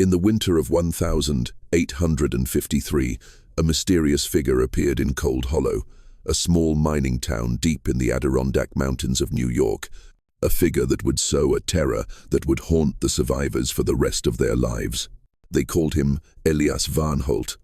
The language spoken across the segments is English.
In the winter of 1853, a mysterious figure appeared in Cold Hollow, a small mining town deep in the Adirondack Mountains of New York, a figure that would sow a terror that would haunt the survivors for the rest of their lives. They called him Elias Varnholt,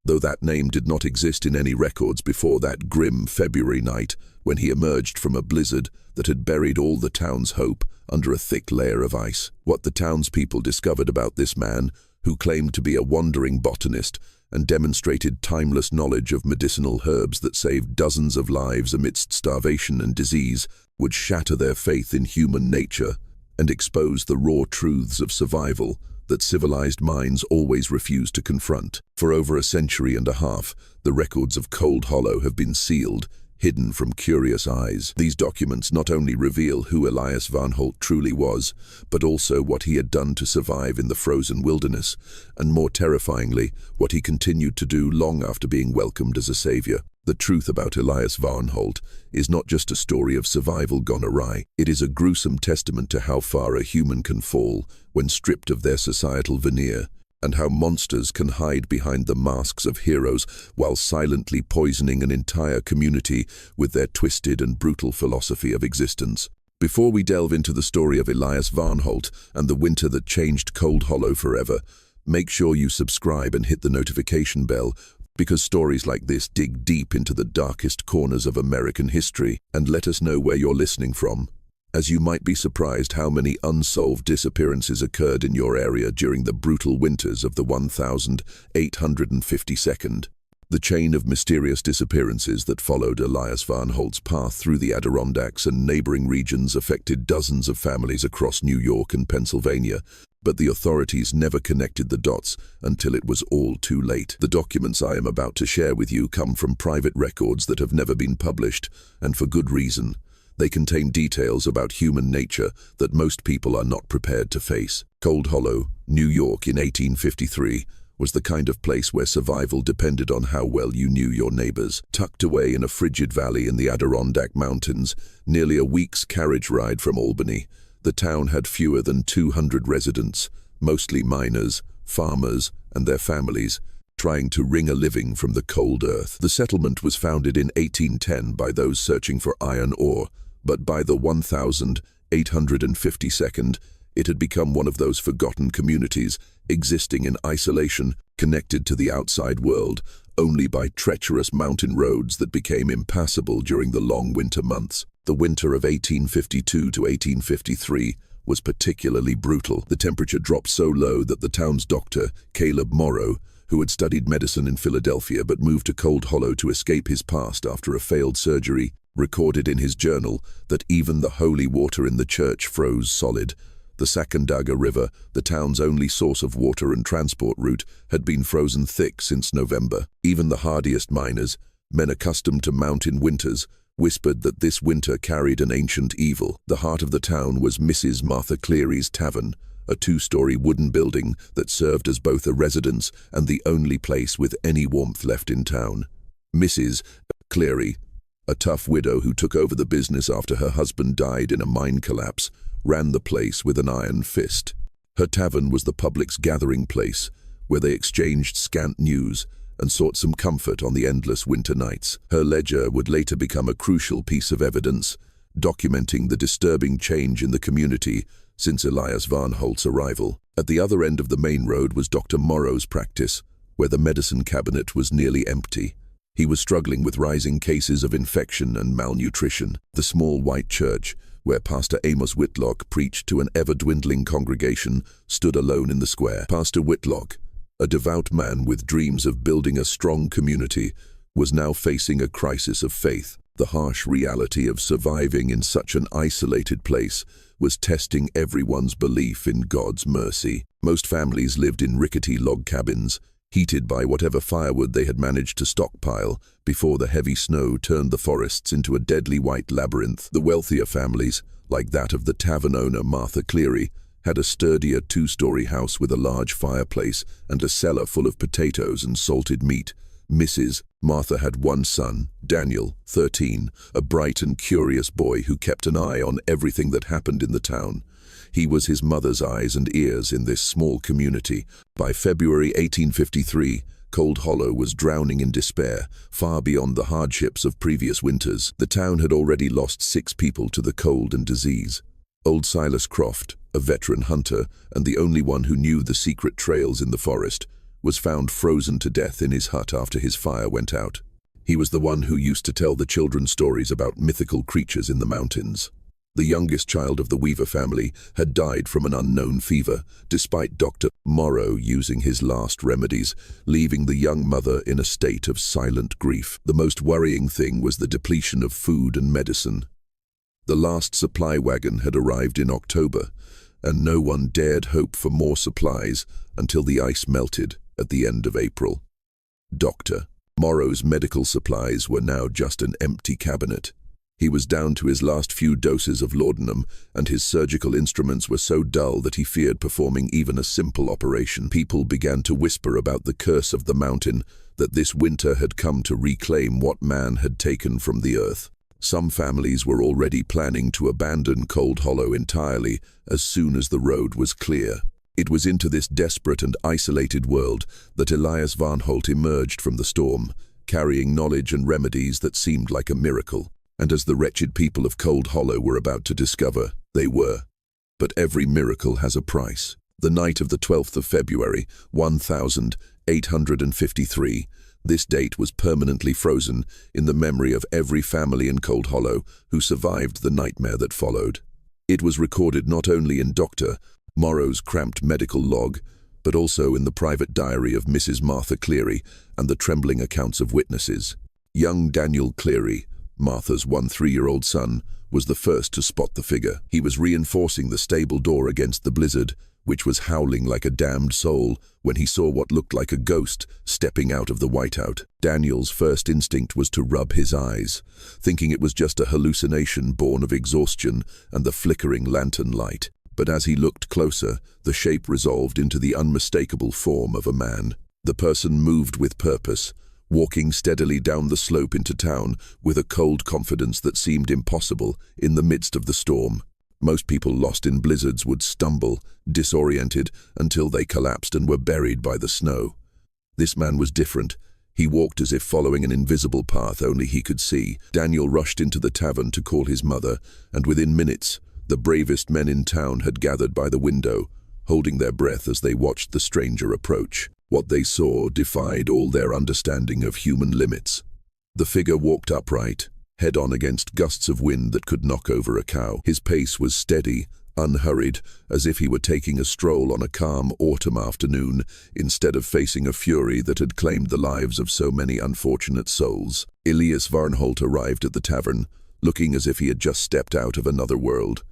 though that name did not exist in any records before that grim February night when he emerged from a blizzard that had buried all the town's hope under a thick layer of ice. What the townspeople discovered about this man, who claimed to be a wandering botanist and demonstrated timeless knowledge of medicinal herbs that saved dozens of lives amidst starvation and disease, would shatter their faith in human nature and expose the raw truths of survival that civilized minds always refuse to confront. For over a century and a half, the records of Cold Hollow have been sealed, hidden from curious eyes. These documents not only reveal who Elias Varnholt truly was, but also what he had done to survive in the frozen wilderness, and more terrifyingly, what he continued to do long after being welcomed as a savior. The truth about Elias Varnholt is not just a story of survival gone awry. It is a gruesome testament to how far a human can fall when stripped of their societal veneer, and how monsters can hide behind the masks of heroes while silently poisoning an entire community with their twisted and brutal philosophy of existence. Before we delve into the story of Elias Varnholt and the winter that changed Cold Hollow forever, make sure you subscribe and hit the notification bell, because stories like this dig deep into the darkest corners of American history. And let us know where you're listening from, as you might be surprised how many unsolved disappearances occurred in your area during the brutal winters of the 1852nd. The chain of mysterious disappearances that followed Elias Varnholt's path through the Adirondacks and neighboring regions affected dozens of families across New York and Pennsylvania, but the authorities never connected the dots until it was all too late. The documents I am about to share with you come from private records that have never been published, and for good reason. They contain details about human nature that most people are not prepared to face. Cold Hollow, New York in 1853, was the kind of place where survival depended on how well you knew your neighbors. Tucked away in a frigid valley in the Adirondack Mountains, nearly a week's carriage ride from Albany, the town had fewer than 200 residents, mostly miners, farmers, and their families, trying to wring a living from the cold earth. The settlement was founded in 1810 by those searching for iron ore, but by the 1852nd, it had become one of those forgotten communities, existing in isolation, connected to the outside world only by treacherous mountain roads that became impassable during the long winter months. The winter of 1852 to 1853 was particularly brutal. The temperature dropped so low that the town's doctor, Caleb Morrow, who had studied medicine in Philadelphia but moved to Cold Hollow to escape his past after a failed surgery, recorded in his journal that even the holy water in the church froze solid. The Sacandaga River, the town's only source of water and transport route, had been frozen thick since November. Even the hardiest miners, men accustomed to mountain winters, whispered that this winter carried an ancient evil. The heart of the town was Mrs. Martha Cleary's Tavern, a two-story wooden building that served as both a residence and the only place with any warmth left in town. Mrs. Cleary, a tough widow who took over the business after her husband died in a mine collapse, ran the place with an iron fist. Her tavern was the public's gathering place, where they exchanged scant news and sought some comfort on the endless winter nights. Her ledger would later become a crucial piece of evidence, documenting the disturbing change in the community since Elias Varnholt's arrival. At the other end of the main road was Dr. Morrow's practice, where the medicine cabinet was nearly empty. He was struggling with rising cases of infection and malnutrition. The small white church, where Pastor Amos Whitlock preached to an ever-dwindling congregation, stood alone in the square. Pastor Whitlock, a devout man with dreams of building a strong community, was now facing a crisis of faith. The harsh reality of surviving in such an isolated place was testing everyone's belief in God's mercy. Most families lived in rickety log cabins, heated by whatever firewood they had managed to stockpile before the heavy snow turned the forests into a deadly white labyrinth. The wealthier families, like that of the tavern owner Martha Cleary, had a sturdier two-story house with a large fireplace and a cellar full of potatoes and salted meat. Mrs. Martha had one son, Daniel, 13, a bright and curious boy who kept an eye on everything that happened in the town. He was his mother's eyes and ears in this small community. By February 1853, Cold Hollow was drowning in despair, far beyond the hardships of previous winters. The town had already lost 6 people to the cold and disease. Old Silas Croft, a veteran hunter and the only one who knew the secret trails in the forest, was found frozen to death in his hut after his fire went out. He was the one who used to tell the children stories about mythical creatures in the mountains. The youngest child of the Weaver family had died from an unknown fever, despite Dr. Morrow using his last remedies, leaving the young mother in a state of silent grief. The most worrying thing was the depletion of food and medicine. The last supply wagon had arrived in October, and no one dared hope for more supplies until the ice melted at the end of April. Dr. Morrow's medical supplies were now just an empty cabinet. He was down to his last few doses of laudanum, and his surgical instruments were so dull that he feared performing even a simple operation. People began to whisper about the curse of the mountain, that this winter had come to reclaim what man had taken from the earth. Some families were already planning to abandon Cold Hollow entirely as soon as the road was clear. It was into this desperate and isolated world that Elias Varnholt emerged from the storm, carrying knowledge and remedies that seemed like a miracle. And as the wretched people of Cold Hollow were about to discover, they were. But every miracle has a price. The night of the 12th of February, 1853, this date was permanently frozen in the memory of every family in Cold Hollow who survived the nightmare that followed. It was recorded not only in Dr. Morrow's cramped medical log, but also in the private diary of Mrs. Martha Cleary and the trembling accounts of witnesses. Young Daniel Cleary, Martha's 13-year-old son, was the first to spot the figure. He was reinforcing the stable door against the blizzard, which was howling like a damned soul, when he saw what looked like a ghost stepping out of the whiteout. Daniel's first instinct was to rub his eyes, thinking it was just a hallucination born of exhaustion and the flickering lantern light. But as he looked closer, the shape resolved into the unmistakable form of a man. The person moved with purpose, walking steadily down the slope into town with a cold confidence that seemed impossible in the midst of the storm. Most people lost in blizzards would stumble, disoriented, until they collapsed and were buried by the snow. This man was different. He walked as if following an invisible path only he could see. Daniel rushed into the tavern to call his mother, and within minutes, the bravest men in town had gathered by the window, holding their breath as they watched the stranger approach. What they saw defied all their understanding of human limits. The figure walked upright, head-on against gusts of wind that could knock over a cow. His pace was steady, unhurried, as if he were taking a stroll on a calm autumn afternoon, instead of facing a fury that had claimed the lives of so many unfortunate souls. Elias Varnholt arrived at the tavern, looking as if he had just stepped out of another world.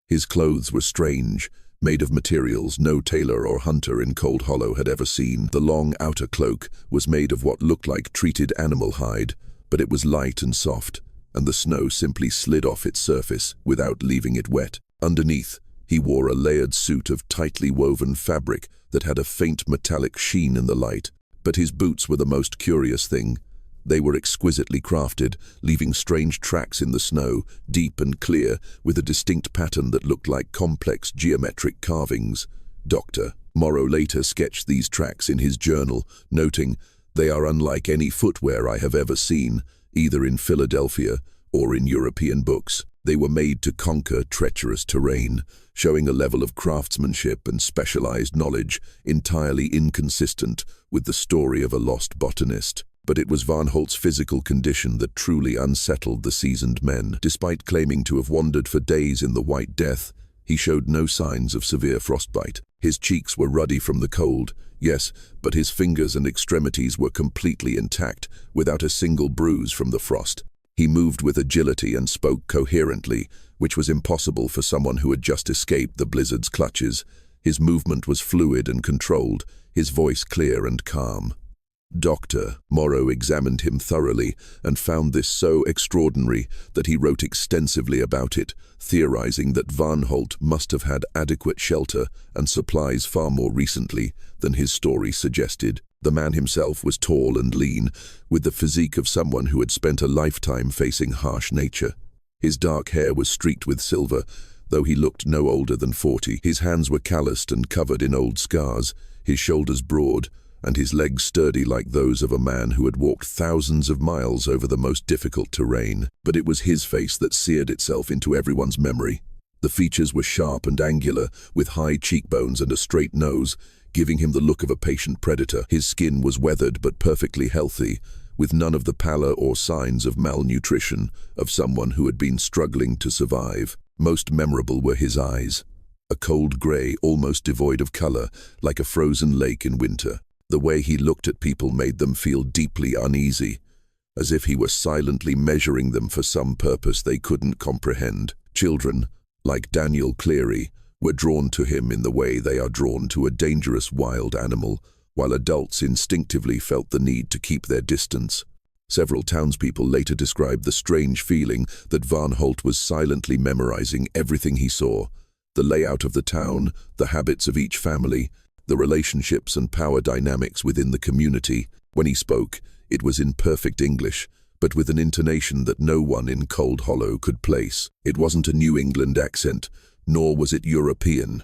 His clothes were strange, made of materials no tailor or hunter in Cold Hollow had ever seen. The long outer cloak was made of what looked like treated animal hide, but it was light and soft, and the snow simply slid off its surface without leaving it wet. Underneath, he wore a layered suit of tightly woven fabric that had a faint metallic sheen in the light. But his boots were the most curious thing. They were exquisitely crafted, leaving strange tracks in the snow, deep and clear, with a distinct pattern that looked like complex geometric carvings. Dr. Morrow later sketched these tracks in his journal, noting, "They are unlike any footwear I have ever seen, either in Philadelphia or in European books. They were made to conquer treacherous terrain, showing a level of craftsmanship and specialized knowledge entirely inconsistent with the story of a lost botanist." But it was Varnholt's physical condition that truly unsettled the seasoned men. Despite claiming to have wandered for days in the White Death, he showed no signs of severe frostbite. His cheeks were ruddy from the cold, yes, but his fingers and extremities were completely intact, without a single bruise from the frost. He moved with agility and spoke coherently, which was impossible for someone who had just escaped the blizzard's clutches. His movement was fluid and controlled, his voice clear and calm. Dr. Morrow examined him thoroughly and found this so extraordinary that he wrote extensively about it, theorizing that Varnholt must have had adequate shelter and supplies far more recently than his story suggested. The man himself was tall and lean, with the physique of someone who had spent a lifetime facing harsh nature. His dark hair was streaked with silver, though he looked no older than 40. His hands were calloused and covered in old scars, his shoulders broad, and his legs sturdy like those of a man who had walked thousands of miles over the most difficult terrain. But it was his face that seared itself into everyone's memory. The features were sharp and angular, with high cheekbones and a straight nose, giving him the look of a patient predator. His skin was weathered but perfectly healthy, with none of the pallor or signs of malnutrition of someone who had been struggling to survive. Most memorable were his eyes, a cold grey, almost devoid of color, like a frozen lake in winter. The way he looked at people made them feel deeply uneasy, as if he were silently measuring them for some purpose they couldn't comprehend. Children, like Daniel Cleary, were drawn to him in the way they are drawn to a dangerous wild animal, while adults instinctively felt the need to keep their distance. Several townspeople later described the strange feeling that Varnholt was silently memorizing everything he saw: the layout of the town, the habits of each family, the relationships and power dynamics within the community. When he spoke, it was in perfect English, but with an intonation that no one in Cold Hollow could place. It wasn't a New England accent, nor was it European.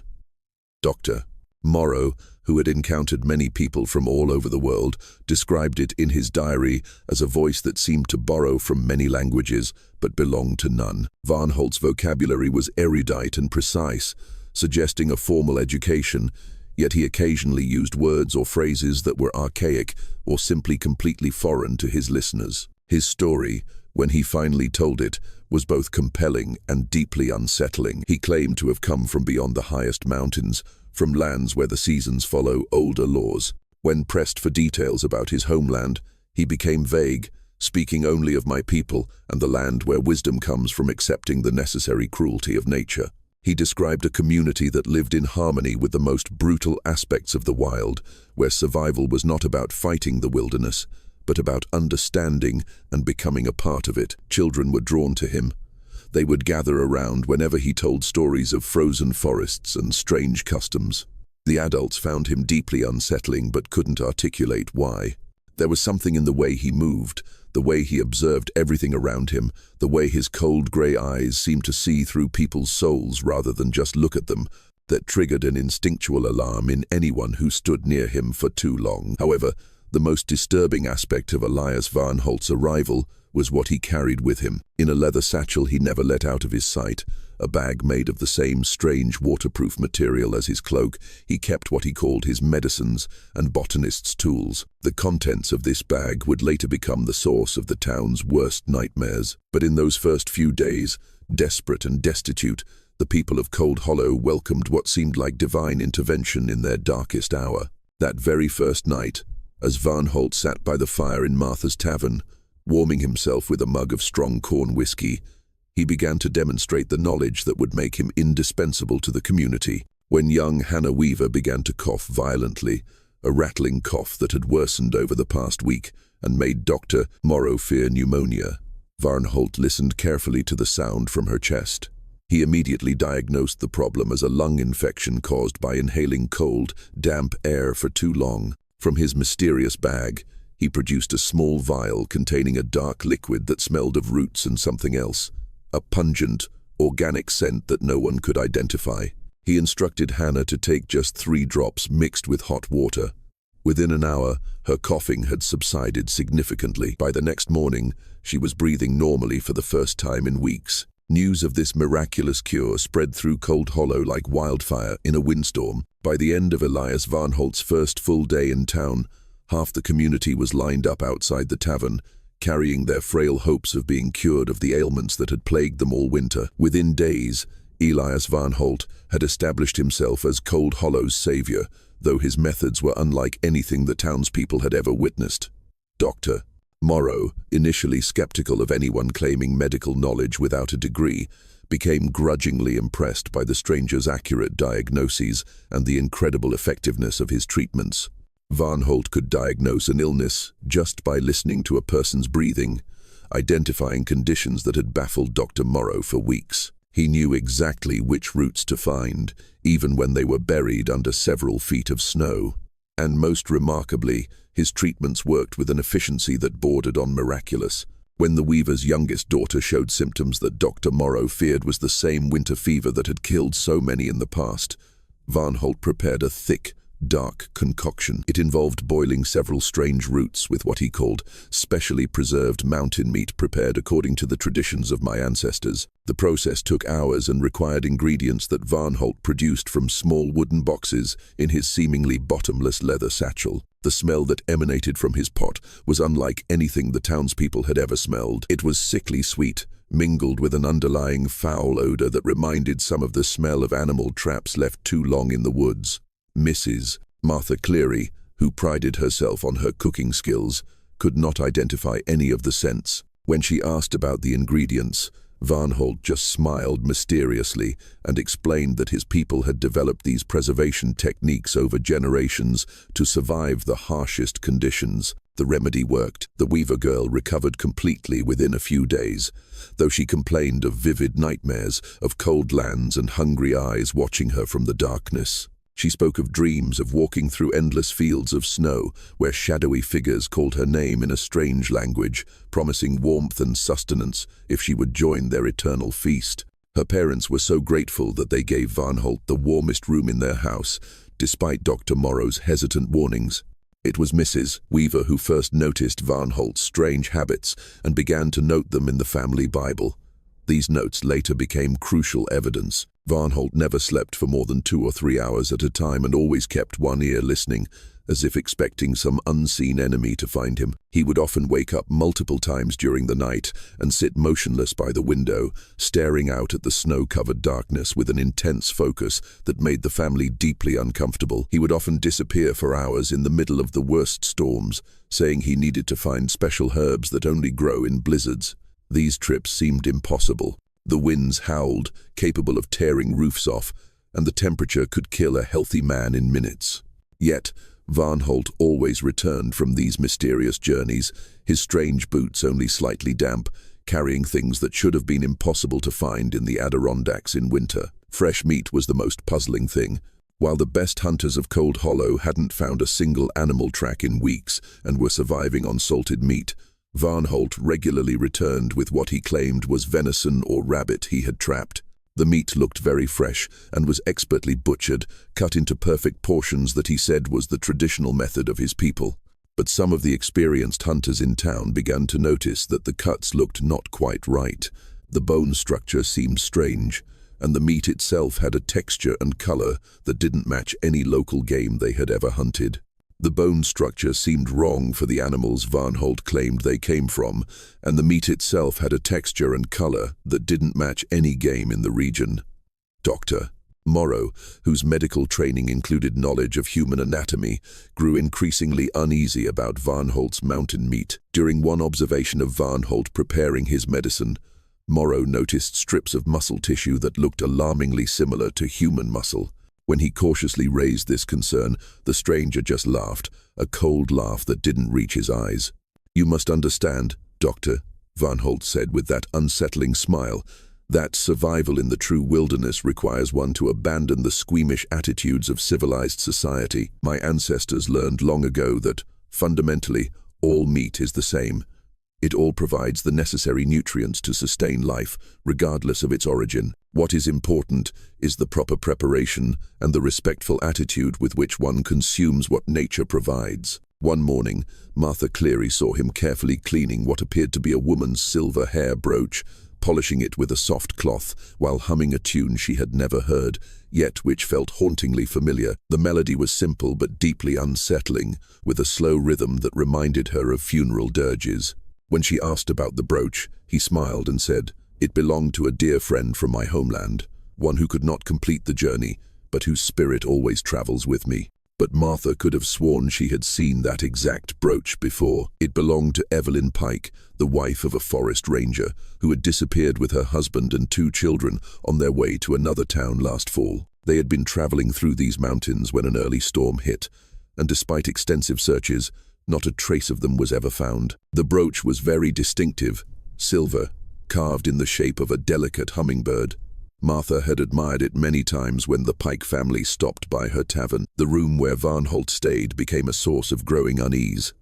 Dr. Morrow, who had encountered many people from all over the world, described it in his diary as a voice that seemed to borrow from many languages, but belonged to none. Varnholt's vocabulary was erudite and precise, suggesting a formal education, yet he occasionally used words or phrases that were archaic or simply completely foreign to his listeners. His story, when he finally told it, was both compelling and deeply unsettling. He claimed to have come from beyond the highest mountains, from lands where the seasons follow older laws. When pressed for details about his homeland, he became vague, speaking only of my people and the land where wisdom comes from accepting the necessary cruelty of nature. He described a community that lived in harmony with the most brutal aspects of the wild, where survival was not about fighting the wilderness, but about understanding and becoming a part of it. Children were drawn to him. They would gather around whenever he told stories of frozen forests and strange customs. The adults found him deeply unsettling but couldn't articulate why. There was something in the way he moved, the way he observed everything around him, the way his cold grey eyes seemed to see through people's souls rather than just look at them, that triggered an instinctual alarm in anyone who stood near him for too long. However, the most disturbing aspect of Elias Varnholt's arrival was what he carried with him. In a leather satchel he never let out of his sight, a bag made of the same strange waterproof material as his cloak, he kept what he called his medicines and botanist's tools. The contents of this bag would later become the source of the town's worst nightmares. But in those first few days, desperate and destitute, the people of Cold Hollow welcomed what seemed like divine intervention in their darkest hour. That very first night, as Varnholt sat by the fire in Martha's tavern, warming himself with a mug of strong corn whiskey, he began to demonstrate the knowledge that would make him indispensable to the community. When young Hannah Weaver began to cough violently, a rattling cough that had worsened over the past week and made Dr. Morrow fear pneumonia, Varnholt listened carefully to the sound from her chest. He immediately diagnosed the problem as a lung infection caused by inhaling cold, damp air for too long. From his mysterious bag, he produced a small vial containing a dark liquid that smelled of roots and something else, a pungent, organic scent that no one could identify. He instructed Hannah to take just 3 drops mixed with hot water. Within an hour, her coughing had subsided significantly. By the next morning, she was breathing normally for the first time in weeks. News of this miraculous cure spread through Cold Hollow like wildfire in a windstorm. By the end of Elias Varnholt's first full day in town, half the community was lined up outside the tavern, carrying their frail hopes of being cured of the ailments that had plagued them all winter. Within days, Elias Varnholt had established himself as Cold Hollow's savior, though his methods were unlike anything the townspeople had ever witnessed. Dr. Morrow, initially skeptical of anyone claiming medical knowledge without a degree, became grudgingly impressed by the stranger's accurate diagnoses and the incredible effectiveness of his treatments. Varnholt could diagnose an illness just by listening to a person's breathing, identifying conditions that had baffled Dr. Morrow for weeks. He knew exactly which roots to find, even when they were buried under several feet of snow. And most remarkably, his treatments worked with an efficiency that bordered on miraculous. When the weaver's youngest daughter showed symptoms that Dr. Morrow feared was the same winter fever that had killed so many in the past, Varnholt prepared a thick, dark concoction. It involved boiling several strange roots with what he called specially preserved mountain meat prepared according to the traditions of my ancestors. The process took hours and required ingredients that Varnholt produced from small wooden boxes in his seemingly bottomless leather satchel. The smell that emanated from his pot was unlike anything the townspeople had ever smelled. It was sickly sweet, mingled with an underlying foul odor that reminded some of the smell of animal traps left too long in the woods. Mrs. Martha Cleary, who prided herself on her cooking skills, could not identify any of the scents. When she asked about the ingredients, Varnholt just smiled mysteriously and explained that his people had developed these preservation techniques over generations to survive the harshest conditions. The remedy worked. The weaver girl recovered completely within a few days, though she complained of vivid nightmares, of cold lands and hungry eyes watching her from the darkness. She spoke of dreams of walking through endless fields of snow, where shadowy figures called her name in a strange language, promising warmth and sustenance if she would join their eternal feast. Her parents were so grateful that they gave Varnholt the warmest room in their house, despite Dr. Morrow's hesitant warnings. It was Mrs. Weaver who first noticed Varnholt's strange habits and began to note them in the family Bible. These notes later became crucial evidence. Varnholt never slept for more than 2 or 3 hours at a time and always kept one ear listening, as if expecting some unseen enemy to find him. He would often wake up multiple times during the night and sit motionless by the window, staring out at the snow-covered darkness with an intense focus that made the family deeply uncomfortable. He would often disappear for hours in the middle of the worst storms, saying he needed to find special herbs that only grow in blizzards. These trips seemed impossible. The winds howled, capable of tearing roofs off, and the temperature could kill a healthy man in minutes. Yet, Varnholt always returned from these mysterious journeys, his strange boots only slightly damp, carrying things that should have been impossible to find in the Adirondacks in winter. Fresh meat was the most puzzling thing. While the best hunters of Cold Hollow hadn't found a single animal track in weeks and were surviving on salted meat, Varnholt regularly returned with what he claimed was venison or rabbit he had trapped. The meat looked very fresh and was expertly butchered, cut into perfect portions that he said was the traditional method of his people. But some of the experienced hunters in town began to notice that the cuts looked not quite right. The bone structure seemed strange, and the meat itself had a texture and color that didn't match any local game they had ever hunted. The bone structure seemed wrong for the animals Varnholt claimed they came from, and the meat itself had a texture and color that didn't match any game in the region. Dr. Morrow, whose medical training included knowledge of human anatomy, grew increasingly uneasy about Varnholt's mountain meat. During one observation of Varnholt preparing his medicine, Morrow noticed strips of muscle tissue that looked alarmingly similar to human muscle. When he cautiously raised this concern, the stranger just laughed, a cold laugh that didn't reach his eyes. "You must understand, Doctor," Varnholt said with that unsettling smile, "that survival in the true wilderness requires one to abandon the squeamish attitudes of civilized society. My ancestors learned long ago that, fundamentally, all meat is the same. It all provides the necessary nutrients to sustain life, regardless of its origin. What is important is the proper preparation and the respectful attitude with which one consumes what nature provides." One morning, Martha Cleary saw him carefully cleaning what appeared to be a woman's silver hair brooch, polishing it with a soft cloth while humming a tune she had never heard, yet which felt hauntingly familiar. The melody was simple but deeply unsettling, with a slow rhythm that reminded her of funeral dirges. When she asked about the brooch, he smiled and said, "It belonged to a dear friend from my homeland, one who could not complete the journey, but whose spirit always travels with me." But Martha could have sworn she had seen that exact brooch before. It belonged to Evelyn Pike, the wife of a forest ranger, who had disappeared with her husband and 2 children on their way to another town last fall. They had been traveling through these mountains when an early storm hit, and despite extensive searches, not a trace of them was ever found. The brooch was very distinctive, silver, carved in the shape of a delicate hummingbird. Martha had admired it many times when the Pike family stopped by her tavern. The room where Varnholt stayed became a source of growing unease.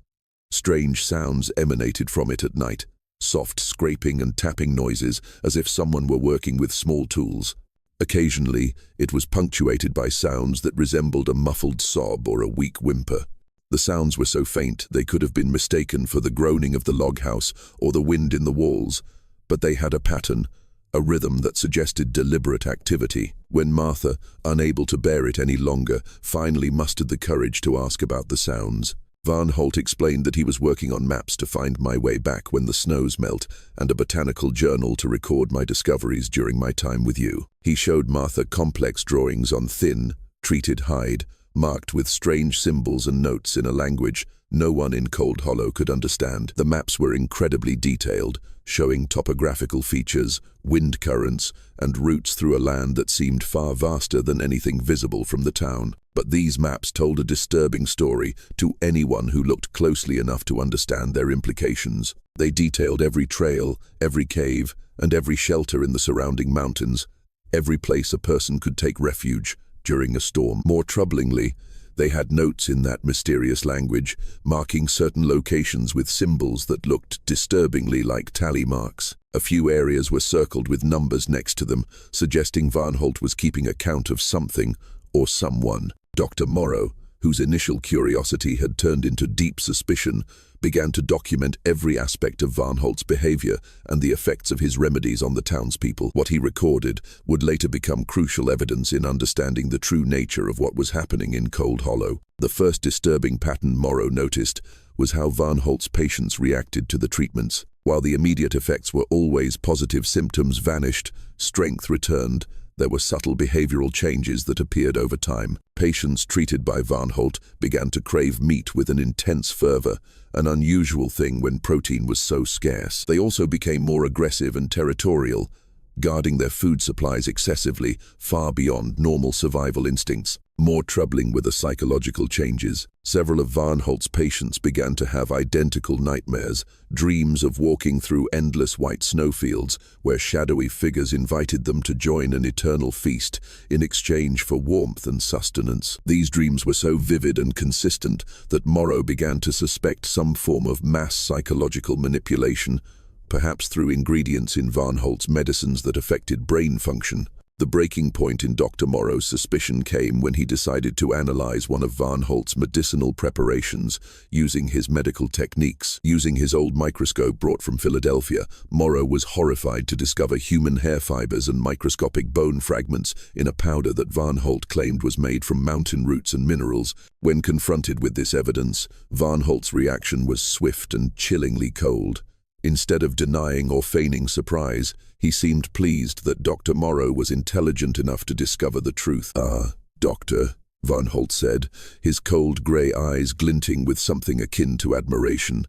Strange sounds emanated from it at night, soft scraping and tapping noises as if someone were working with small tools. Occasionally, it was punctuated by sounds that resembled a muffled sob or a weak whimper. The sounds were so faint they could have been mistaken for the groaning of the log house or the wind in the walls, but they had a pattern, a rhythm that suggested deliberate activity. When Martha, unable to bear it any longer, finally mustered the courage to ask about the sounds, Varnholt explained that he was working on maps to find my way back when the snows melt and a botanical journal to record my discoveries during my time with you. He showed Martha complex drawings on thin, treated hide, marked with strange symbols and notes in a language no one in Cold Hollow could understand. The maps were incredibly detailed, showing topographical features, wind currents, and routes through a land that seemed far vaster than anything visible from the town. But these maps told a disturbing story to anyone who looked closely enough to understand their implications. They detailed every trail, every cave, and every shelter in the surrounding mountains, every place a person could take refuge during a storm. More troublingly, they had notes in that mysterious language, marking certain locations with symbols that looked disturbingly like tally marks. A few areas were circled with numbers next to them, suggesting Varnholt was keeping account of something or someone. Dr. Morrow, whose initial curiosity had turned into deep suspicion, began to document every aspect of Varnholt's behavior and the effects of his remedies on the townspeople. What he recorded would later become crucial evidence in understanding the true nature of what was happening in Cold Hollow. The first disturbing pattern Morrow noticed was how Varnholt's patients reacted to the treatments. While the immediate effects were always positive, symptoms vanished, strength returned. There were subtle behavioral changes that appeared over time. Patients treated by Varnholt began to crave meat with an intense fervor, an unusual thing when protein was so scarce. They also became more aggressive and territorial, guarding their food supplies excessively, far beyond normal survival instincts. More troubling were the psychological changes. Several of Varnholt's patients began to have identical nightmares, dreams of walking through endless white snowfields where shadowy figures invited them to join an eternal feast in exchange for warmth and sustenance. These dreams were so vivid and consistent that Morrow began to suspect some form of mass psychological manipulation, perhaps through ingredients in Varnholt's medicines that affected brain function. The breaking point in Dr. Morrow's suspicion came when he decided to analyze one of Varnholt's medicinal preparations using his medical techniques. Using his old microscope brought from Philadelphia, Morrow was horrified to discover human hair fibers and microscopic bone fragments in a powder that Varnholt claimed was made from mountain roots and minerals. When confronted with this evidence, Varnholt's reaction was swift and chillingly cold. Instead of denying or feigning surprise, he seemed pleased that Dr. Morrow was intelligent enough to discover the truth. "Ah, Doctor," Varnholt said, his cold grey eyes glinting with something akin to admiration.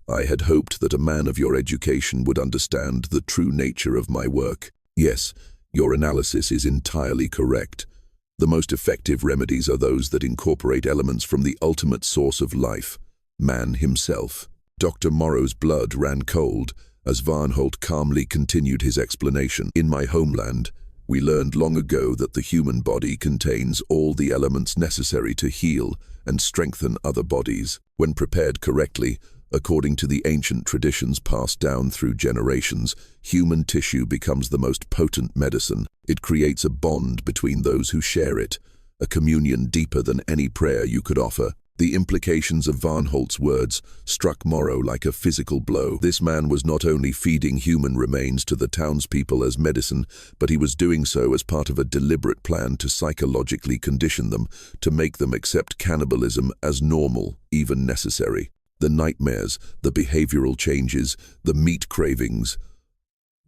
"I had hoped that a man of your education would understand the true nature of my work. Yes, your analysis is entirely correct. The most effective remedies are those that incorporate elements from the ultimate source of life, man himself." Dr. Morrow's blood ran cold as Varnholt calmly continued his explanation. "In my homeland, we learned long ago that the human body contains all the elements necessary to heal and strengthen other bodies. When prepared correctly, according to the ancient traditions passed down through generations, human tissue becomes the most potent medicine. It creates a bond between those who share it, a communion deeper than any prayer you could offer." The implications of Varnholt's words struck Morrow like a physical blow. This man was not only feeding human remains to the townspeople as medicine, but he was doing so as part of a deliberate plan to psychologically condition them, to make them accept cannibalism as normal, even necessary. The nightmares, the behavioral changes, the meat cravings,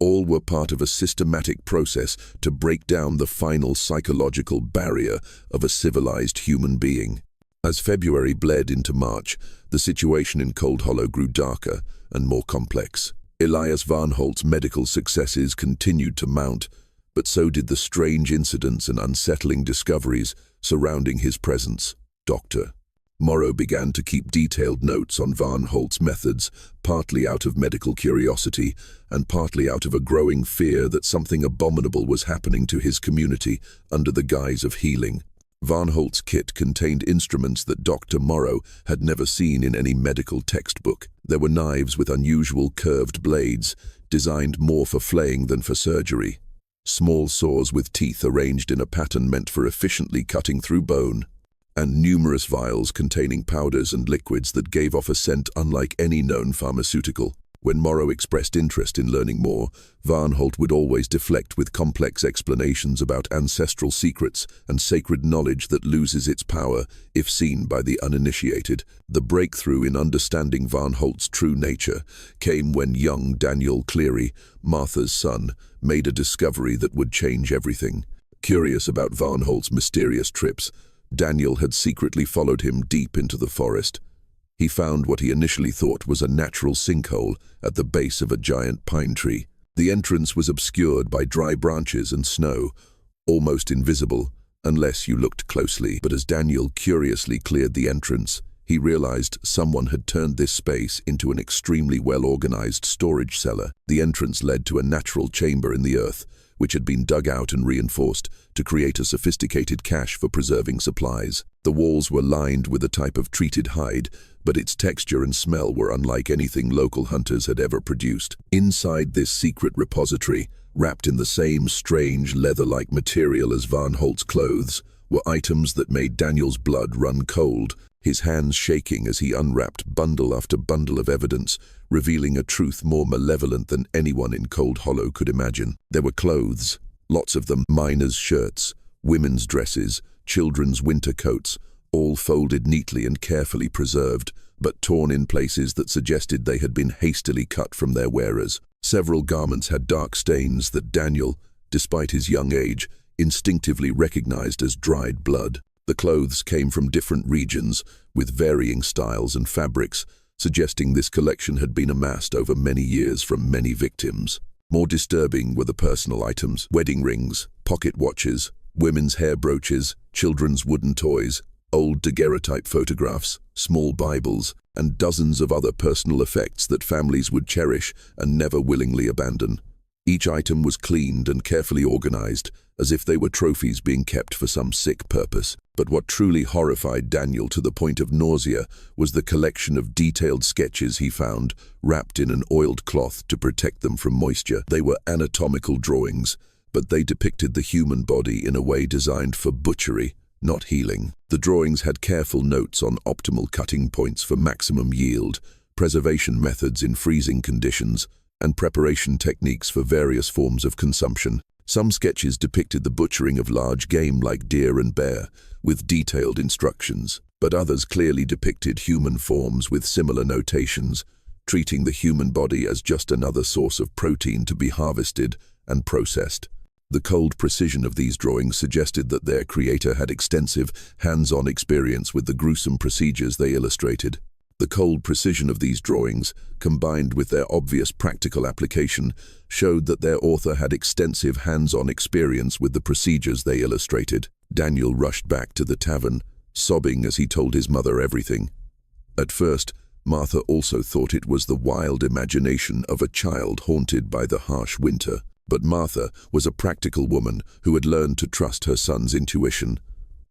all were part of a systematic process to break down the final psychological barrier of a civilized human being. As February bled into March, the situation in Cold Hollow grew darker and more complex. Elias Varnholt's medical successes continued to mount, but so did the strange incidents and unsettling discoveries surrounding his presence. Dr. Morrow began to keep detailed notes on Varnholt's methods, partly out of medical curiosity and partly out of a growing fear that something abominable was happening to his community under the guise of healing. Varnholt's kit contained instruments that Dr. Morrow had never seen in any medical textbook. There were knives with unusual curved blades, designed more for flaying than for surgery. Small saws with teeth arranged in a pattern meant for efficiently cutting through bone, and numerous vials containing powders and liquids that gave off a scent unlike any known pharmaceutical. When Morrow expressed interest in learning more, Varnholt would always deflect with complex explanations about ancestral secrets and sacred knowledge that loses its power if seen by the uninitiated. The breakthrough in understanding Varnholt's true nature came when young Daniel Cleary, Martha's son, made a discovery that would change everything. Curious about Varnholt's mysterious trips, Daniel had secretly followed him deep into the forest. He found what he initially thought was a natural sinkhole at the base of a giant pine tree. The entrance was obscured by dry branches and snow, almost invisible unless you looked closely. But as Daniel curiously cleared the entrance, he realized someone had turned this space into an extremely well-organized storage cellar. The entrance led to a natural chamber in the earth, which had been dug out and reinforced to create a sophisticated cache for preserving supplies. The walls were lined with a type of treated hide, but its texture and smell were unlike anything local hunters had ever produced. Inside this secret repository, wrapped in the same strange leather-like material as Varnholt's clothes, were items that made Daniel's blood run cold, his hands shaking as he unwrapped bundle after bundle of evidence, revealing a truth more malevolent than anyone in Cold Hollow could imagine. There were clothes, lots of them, miners' shirts, women's dresses, children's winter coats, all folded neatly and carefully preserved, but torn in places that suggested they had been hastily cut from their wearers. Several garments had dark stains that Daniel, despite his young age, instinctively recognized as dried blood. The clothes came from different regions, with varying styles and fabrics, suggesting this collection had been amassed over many years from many victims. More disturbing were the personal items: wedding rings, pocket watches, women's hair brooches, children's wooden toys, old daguerreotype photographs, small Bibles, and dozens of other personal effects that families would cherish and never willingly abandon. Each item was cleaned and carefully organized, as if they were trophies being kept for some sick purpose. But what truly horrified Daniel to the point of nausea was the collection of detailed sketches he found, wrapped in an oiled cloth to protect them from moisture. They were anatomical drawings, but they depicted the human body in a way designed for butchery, not healing. The drawings had careful notes on optimal cutting points for maximum yield, preservation methods in freezing conditions, and preparation techniques for various forms of consumption. Some sketches depicted the butchering of large game like deer and bear, with detailed instructions, but others clearly depicted human forms with similar notations, treating the human body as just another source of protein to be harvested and processed. The cold precision of these drawings suggested that their creator had extensive, hands-on experience with the gruesome procedures they illustrated. The cold precision of these drawings, combined with their obvious practical application, showed that their author had extensive hands-on experience with the procedures they illustrated. Daniel rushed back to the tavern, sobbing as he told his mother everything. At first, Martha also thought it was the wild imagination of a child haunted by the harsh winter. But Martha was a practical woman who had learned to trust her son's intuition.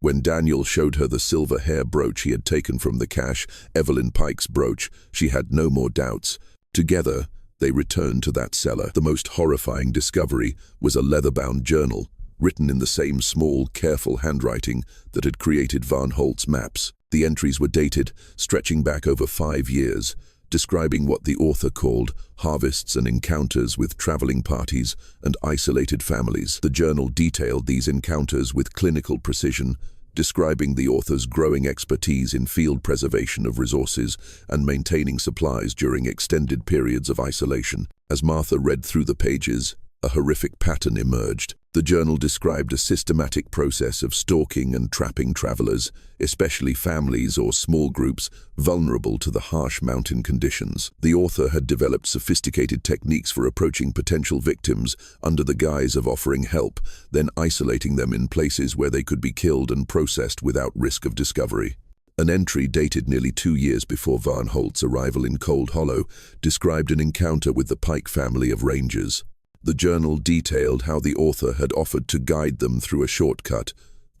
When Daniel showed her the silver hair brooch he had taken from the cache, Evelyn Pike's brooch, she had no more doubts. Together, they returned to that cellar. The most horrifying discovery was a leather-bound journal, written in the same small, careful handwriting that had created Varnholt's maps. The entries were dated, stretching back over 5 years, describing what the author called harvests and encounters with traveling parties and isolated families. The journal detailed these encounters with clinical precision, describing the author's growing expertise in field preservation of resources and maintaining supplies during extended periods of isolation. As Martha read through the pages, a horrific pattern emerged. The journal described a systematic process of stalking and trapping travelers, especially families or small groups vulnerable to the harsh mountain conditions. The author had developed sophisticated techniques for approaching potential victims under the guise of offering help, then isolating them in places where they could be killed and processed without risk of discovery. An entry dated nearly 2 years before Varnholt's arrival in Cold Hollow described an encounter with the Pike family of rangers. The journal detailed how the author had offered to guide them through a shortcut,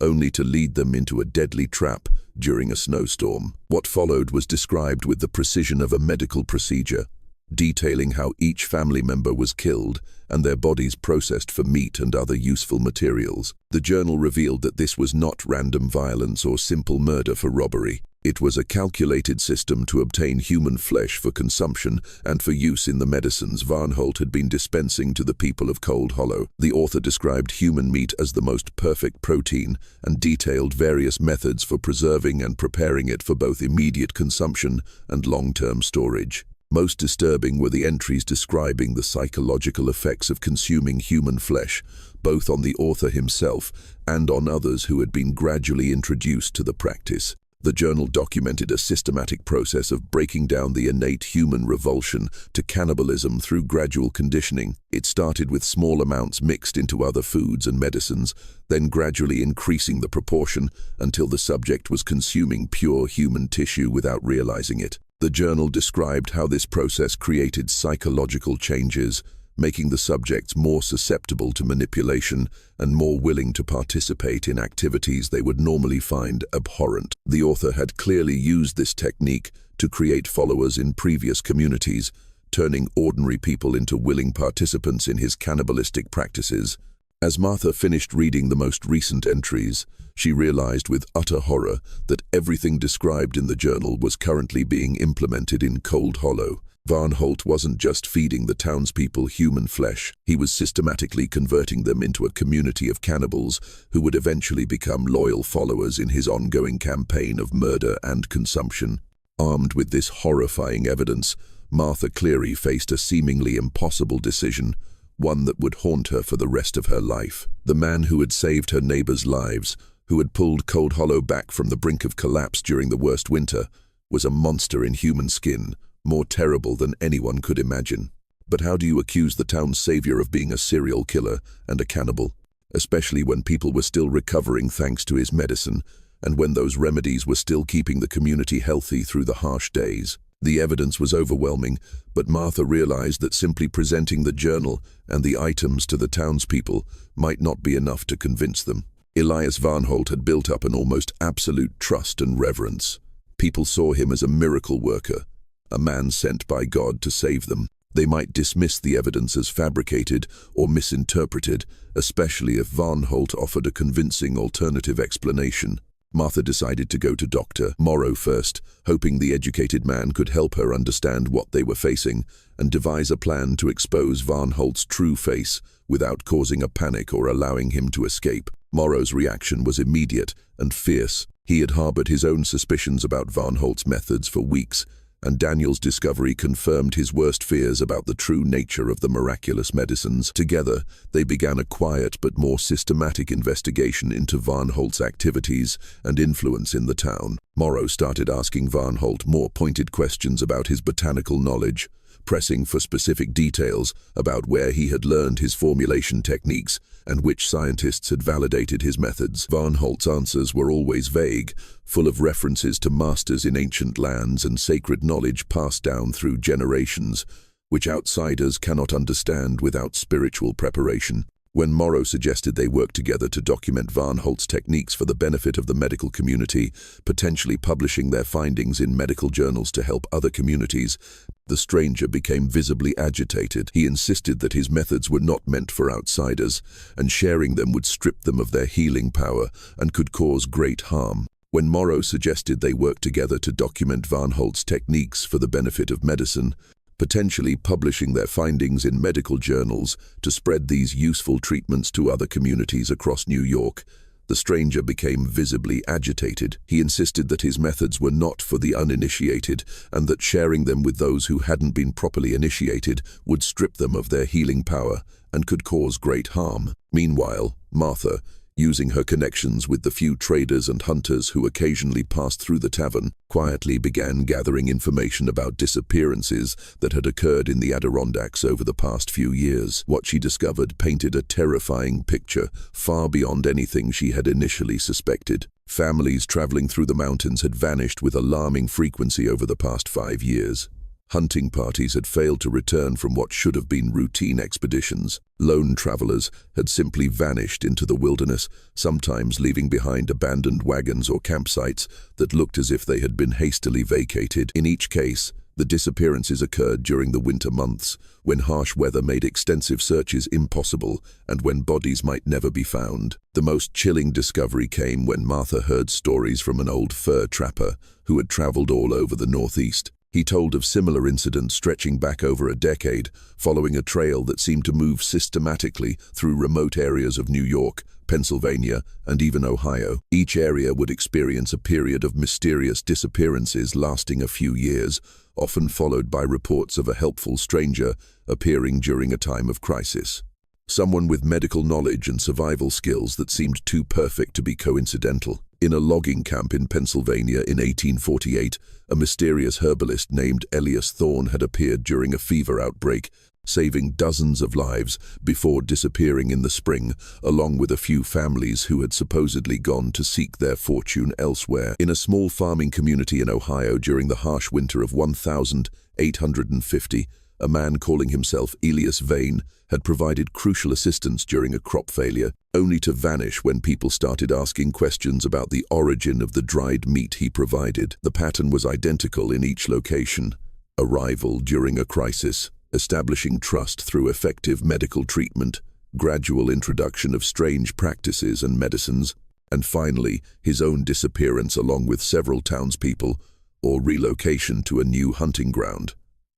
only to lead them into a deadly trap during a snowstorm. What followed was described with the precision of a medical procedure, detailing how each family member was killed and their bodies processed for meat and other useful materials. The journal revealed that this was not random violence or simple murder for robbery. It was a calculated system to obtain human flesh for consumption and for use in the medicines Varnholt had been dispensing to the people of Cold Hollow. The author described human meat as the most perfect protein and detailed various methods for preserving and preparing it for both immediate consumption and long-term storage. Most disturbing were the entries describing the psychological effects of consuming human flesh, both on the author himself and on others who had been gradually introduced to the practice. The journal documented a systematic process of breaking down the innate human revulsion to cannibalism through gradual conditioning. It started with small amounts mixed into other foods and medicines, then gradually increasing the proportion until the subject was consuming pure human tissue without realizing it. The journal described how this process created psychological changes, making the subjects more susceptible to manipulation and more willing to participate in activities they would normally find abhorrent. The author had clearly used this technique to create followers in previous communities, turning ordinary people into willing participants in his cannibalistic practices. As Martha finished reading the most recent entries, she realized with utter horror that everything described in the journal was currently being implemented in Cold Hollow. Varnholt wasn't just feeding the townspeople human flesh, he was systematically converting them into a community of cannibals who would eventually become loyal followers in his ongoing campaign of murder and consumption. Armed with this horrifying evidence, Martha Cleary faced a seemingly impossible decision, one that would haunt her for the rest of her life. The man who had saved her neighbors' lives, who had pulled Cold Hollow back from the brink of collapse during the worst winter, was a monster in human skin, more terrible than anyone could imagine. But how do you accuse the town's savior of being a serial killer and a cannibal, especially when people were still recovering thanks to his medicine, and when those remedies were still keeping the community healthy through the harsh days? The evidence was overwhelming, but Martha realized that simply presenting the journal and the items to the townspeople might not be enough to convince them. Elias Varnholt had built up an almost absolute trust and reverence. People saw him as a miracle worker, a man sent by God to save them. They might dismiss the evidence as fabricated or misinterpreted, especially if Varnholt offered a convincing alternative explanation. Martha decided to go to Dr. Morrow first, hoping the educated man could help her understand what they were facing and devise a plan to expose Varnholt's true face without causing a panic or allowing him to escape. Morrow's reaction was immediate and fierce. He had harbored his own suspicions about Varnholt's methods for weeks, and Daniel's discovery confirmed his worst fears about the true nature of the miraculous medicines. Together, they began a quiet but more systematic investigation into Varnholt's activities and influence in the town. Morrow started asking Varnholt more pointed questions about his botanical knowledge, pressing for specific details about where he had learned his formulation techniques and which scientists had validated his methods. Varnholt's answers were always vague, full of references to masters in ancient lands and sacred knowledge passed down through generations, which outsiders cannot understand without spiritual preparation. When Morrow suggested they work together to document Varnholt's techniques for the benefit of the medical community, potentially publishing their findings in medical journals to help other communities, the stranger became visibly agitated. He insisted that his methods were not meant for outsiders, and sharing them would strip them of their healing power and could cause great harm. When Morrow suggested they work together to document Varnholt's techniques for the benefit of medicine, potentially publishing their findings in medical journals to spread these useful treatments to other communities across New York, the stranger became visibly agitated. He insisted that his methods were not for the uninitiated and that sharing them with those who hadn't been properly initiated would strip them of their healing power and could cause great harm. Meanwhile, Martha, using her connections with the few traders and hunters who occasionally passed through the tavern, quietly began gathering information about disappearances that had occurred in the Adirondacks over the past few years. What she discovered painted a terrifying picture far beyond anything she had initially suspected. Families traveling through the mountains had vanished with alarming frequency over the past 5 years. Hunting parties had failed to return from what should have been routine expeditions. Lone travelers had simply vanished into the wilderness, sometimes leaving behind abandoned wagons or campsites that looked as if they had been hastily vacated. In each case, the disappearances occurred during the winter months, when harsh weather made extensive searches impossible and when bodies might never be found. The most chilling discovery came when Martha heard stories from an old fur trapper who had traveled all over the Northeast. He told of similar incidents stretching back over a decade, following a trail that seemed to move systematically through remote areas of New York, Pennsylvania, and even Ohio. Each area would experience a period of mysterious disappearances lasting a few years, often followed by reports of a helpful stranger appearing during a time of crisis. Someone with medical knowledge and survival skills that seemed too perfect to be coincidental. In a logging camp in Pennsylvania in 1848, a mysterious herbalist named Elias Varnholt had appeared during a fever outbreak, saving dozens of lives before disappearing in the spring, along with a few families who had supposedly gone to seek their fortune elsewhere. In a small farming community in Ohio during the harsh winter of 1850, a man calling himself Elias Varnholt had provided crucial assistance during a crop failure, only to vanish when people started asking questions about the origin of the dried meat he provided. The pattern was identical in each location: arrival during a crisis, establishing trust through effective medical treatment, gradual introduction of strange practices and medicines, and finally, his own disappearance along with several townspeople, or relocation to a new hunting ground.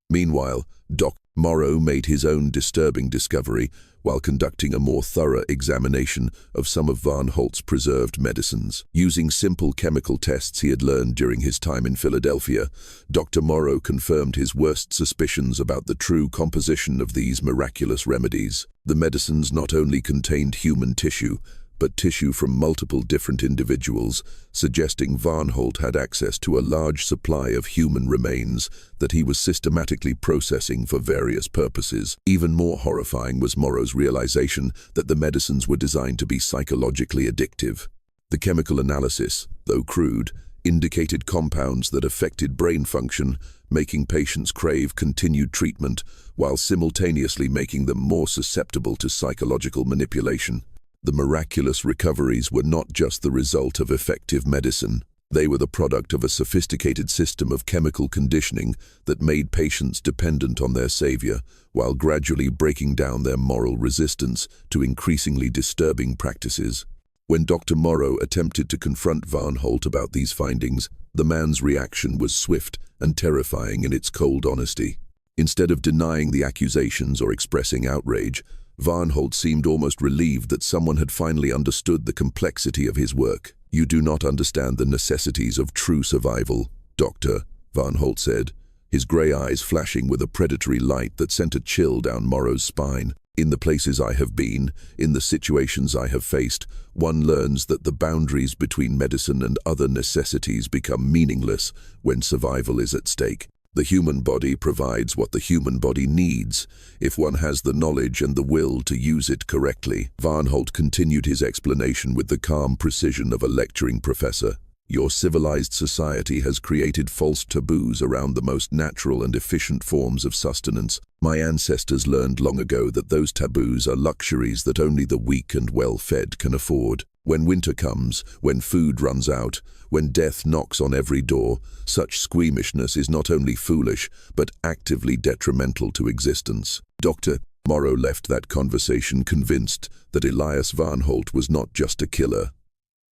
Meanwhile, Dr. Morrow made his own disturbing discovery while conducting a more thorough examination of some of Varnholt's preserved medicines. Using simple chemical tests he had learned during his time in Philadelphia, Dr. Morrow confirmed his worst suspicions about the true composition of these miraculous remedies. The medicines not only contained human tissue, but tissue from multiple different individuals, suggesting Varnholt had access to a large supply of human remains that he was systematically processing for various purposes. Even more horrifying was Morrow's realization that the medicines were designed to be psychologically addictive. The chemical analysis, though crude, indicated compounds that affected brain function, making patients crave continued treatment, while simultaneously making them more susceptible to psychological manipulation. The miraculous recoveries were not just the result of effective medicine. They were the product of a sophisticated system of chemical conditioning that made patients dependent on their savior, while gradually breaking down their moral resistance to increasingly disturbing practices. When Dr. Morrow attempted to confront Varnholt about these findings, the man's reaction was swift and terrifying in its cold honesty. Instead of denying the accusations or expressing outrage, Varnholt seemed almost relieved that someone had finally understood the complexity of his work. "You do not understand the necessities of true survival, Doctor," Varnholt said, his grey eyes flashing with a predatory light that sent a chill down Morrow's spine. "In the places I have been, in the situations I have faced, one learns that the boundaries between medicine and other necessities become meaningless when survival is at stake. The human body provides what the human body needs, if one has the knowledge and the will to use it correctly." Varnholt continued his explanation with the calm precision of a lecturing professor. "Your civilized society has created false taboos around the most natural and efficient forms of sustenance. My ancestors learned long ago that those taboos are luxuries that only the weak and well-fed can afford. When winter comes, when food runs out, when death knocks on every door, such squeamishness is not only foolish, but actively detrimental to existence." Dr. Morrow left that conversation convinced that Elias Varnholt was not just a killer.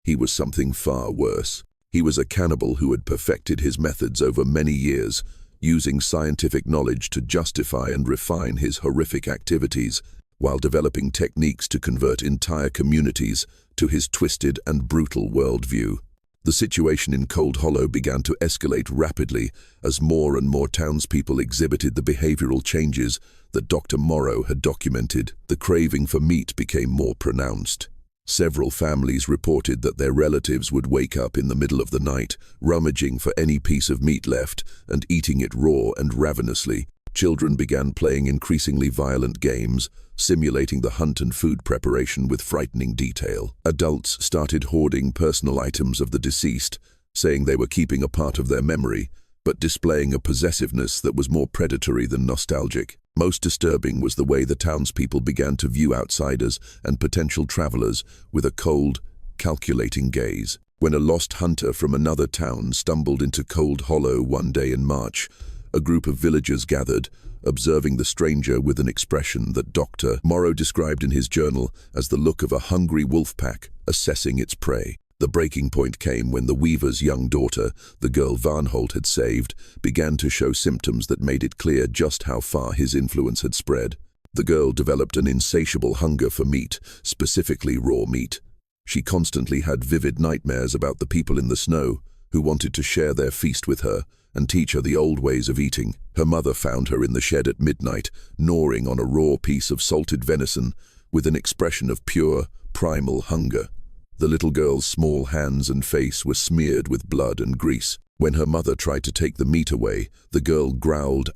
He was something far worse. He was a cannibal who had perfected his methods over many years, using scientific knowledge to justify and refine his horrific activities, while developing techniques to convert entire communities to his twisted and brutal worldview. The situation in Cold Hollow began to escalate rapidly as more and more townspeople exhibited the behavioral changes that Dr. Morrow had documented. The craving for meat became more pronounced. Several families reported that their relatives would wake up in the middle of the night, rummaging for any piece of meat left and eating it raw and ravenously. Children began playing increasingly violent games, simulating the hunt and food preparation with frightening detail. Adults started hoarding personal items of the deceased, saying they were keeping a part of their memory, but displaying a possessiveness that was more predatory than nostalgic. Most disturbing was the way the townspeople began to view outsiders and potential travelers with a cold, calculating gaze. When a lost hunter from another town stumbled into Cold Hollow one day in March, a group of villagers gathered, observing the stranger with an expression that Dr. Morrow described in his journal as the look of a hungry wolf pack assessing its prey. The breaking point came when the weaver's young daughter, the girl Varnholt had saved, began to show symptoms that made it clear just how far his influence had spread. The girl developed an insatiable hunger for meat, specifically raw meat. She constantly had vivid nightmares about the people in the snow who wanted to share their feast with her and teach her the old ways of eating. Her mother found her in the shed at midnight, gnawing on a raw piece of salted venison with an expression of pure, primal hunger. The little girl's small hands and face were smeared with blood and grease. When her mother tried to take the meat away, the girl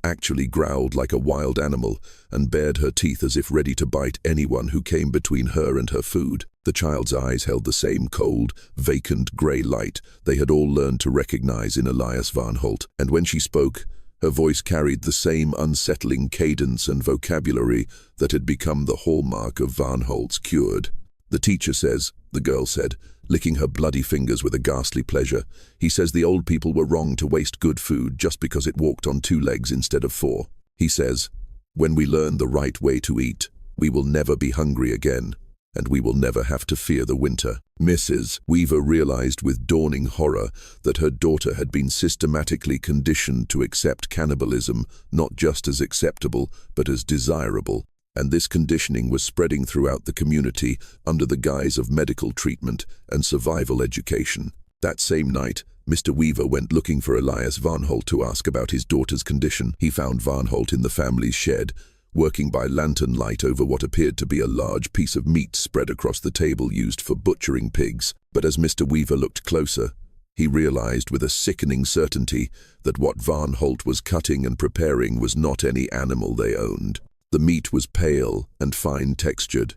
actually growled like a wild animal, and bared her teeth as if ready to bite anyone who came between her and her food. The child's eyes held the same cold, vacant grey light they had all learned to recognize in Elias Varnholt, and when she spoke, her voice carried the same unsettling cadence and vocabulary that had become the hallmark of Varnholt's cured. "The teacher says," the girl said, licking her bloody fingers with a ghastly pleasure, "he says the old people were wrong to waste good food just because it walked on 2 legs instead of 4. He says, when we learn the right way to eat, we will never be hungry again, and we will never have to fear the winter." Mrs. Weaver realized with dawning horror that her daughter had been systematically conditioned to accept cannibalism not just as acceptable, but as desirable. And this conditioning was spreading throughout the community under the guise of medical treatment and survival education. That same night, Mr. Weaver went looking for Elias Varnholt to ask about his daughter's condition. He found Varnholt in the family's shed, working by lantern light over what appeared to be a large piece of meat spread across the table used for butchering pigs. But as Mr. Weaver looked closer, he realized with a sickening certainty that what Varnholt was cutting and preparing was not any animal they owned. The meat was pale and fine-textured,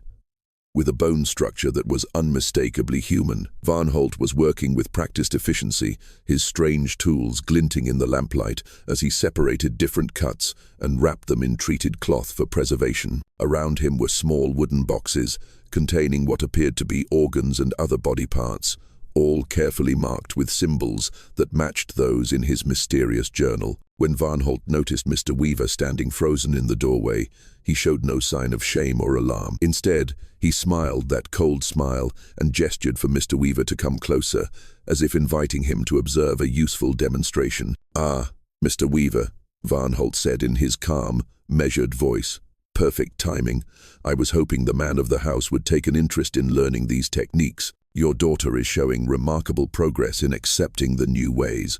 with a bone structure that was unmistakably human. Varnholt was working with practiced efficiency, his strange tools glinting in the lamplight as he separated different cuts and wrapped them in treated cloth for preservation. Around him were small wooden boxes containing what appeared to be organs and other body parts, all carefully marked with symbols that matched those in his mysterious journal. When Varnholt noticed Mr. Weaver standing frozen in the doorway, he showed no sign of shame or alarm. Instead, he smiled that cold smile and gestured for Mr. Weaver to come closer, as if inviting him to observe a useful demonstration. "Ah, Mr. Weaver," Varnholt said in his calm, measured voice. "Perfect timing. I was hoping the man of the house would take an interest in learning these techniques. Your daughter is showing remarkable progress in accepting the new ways.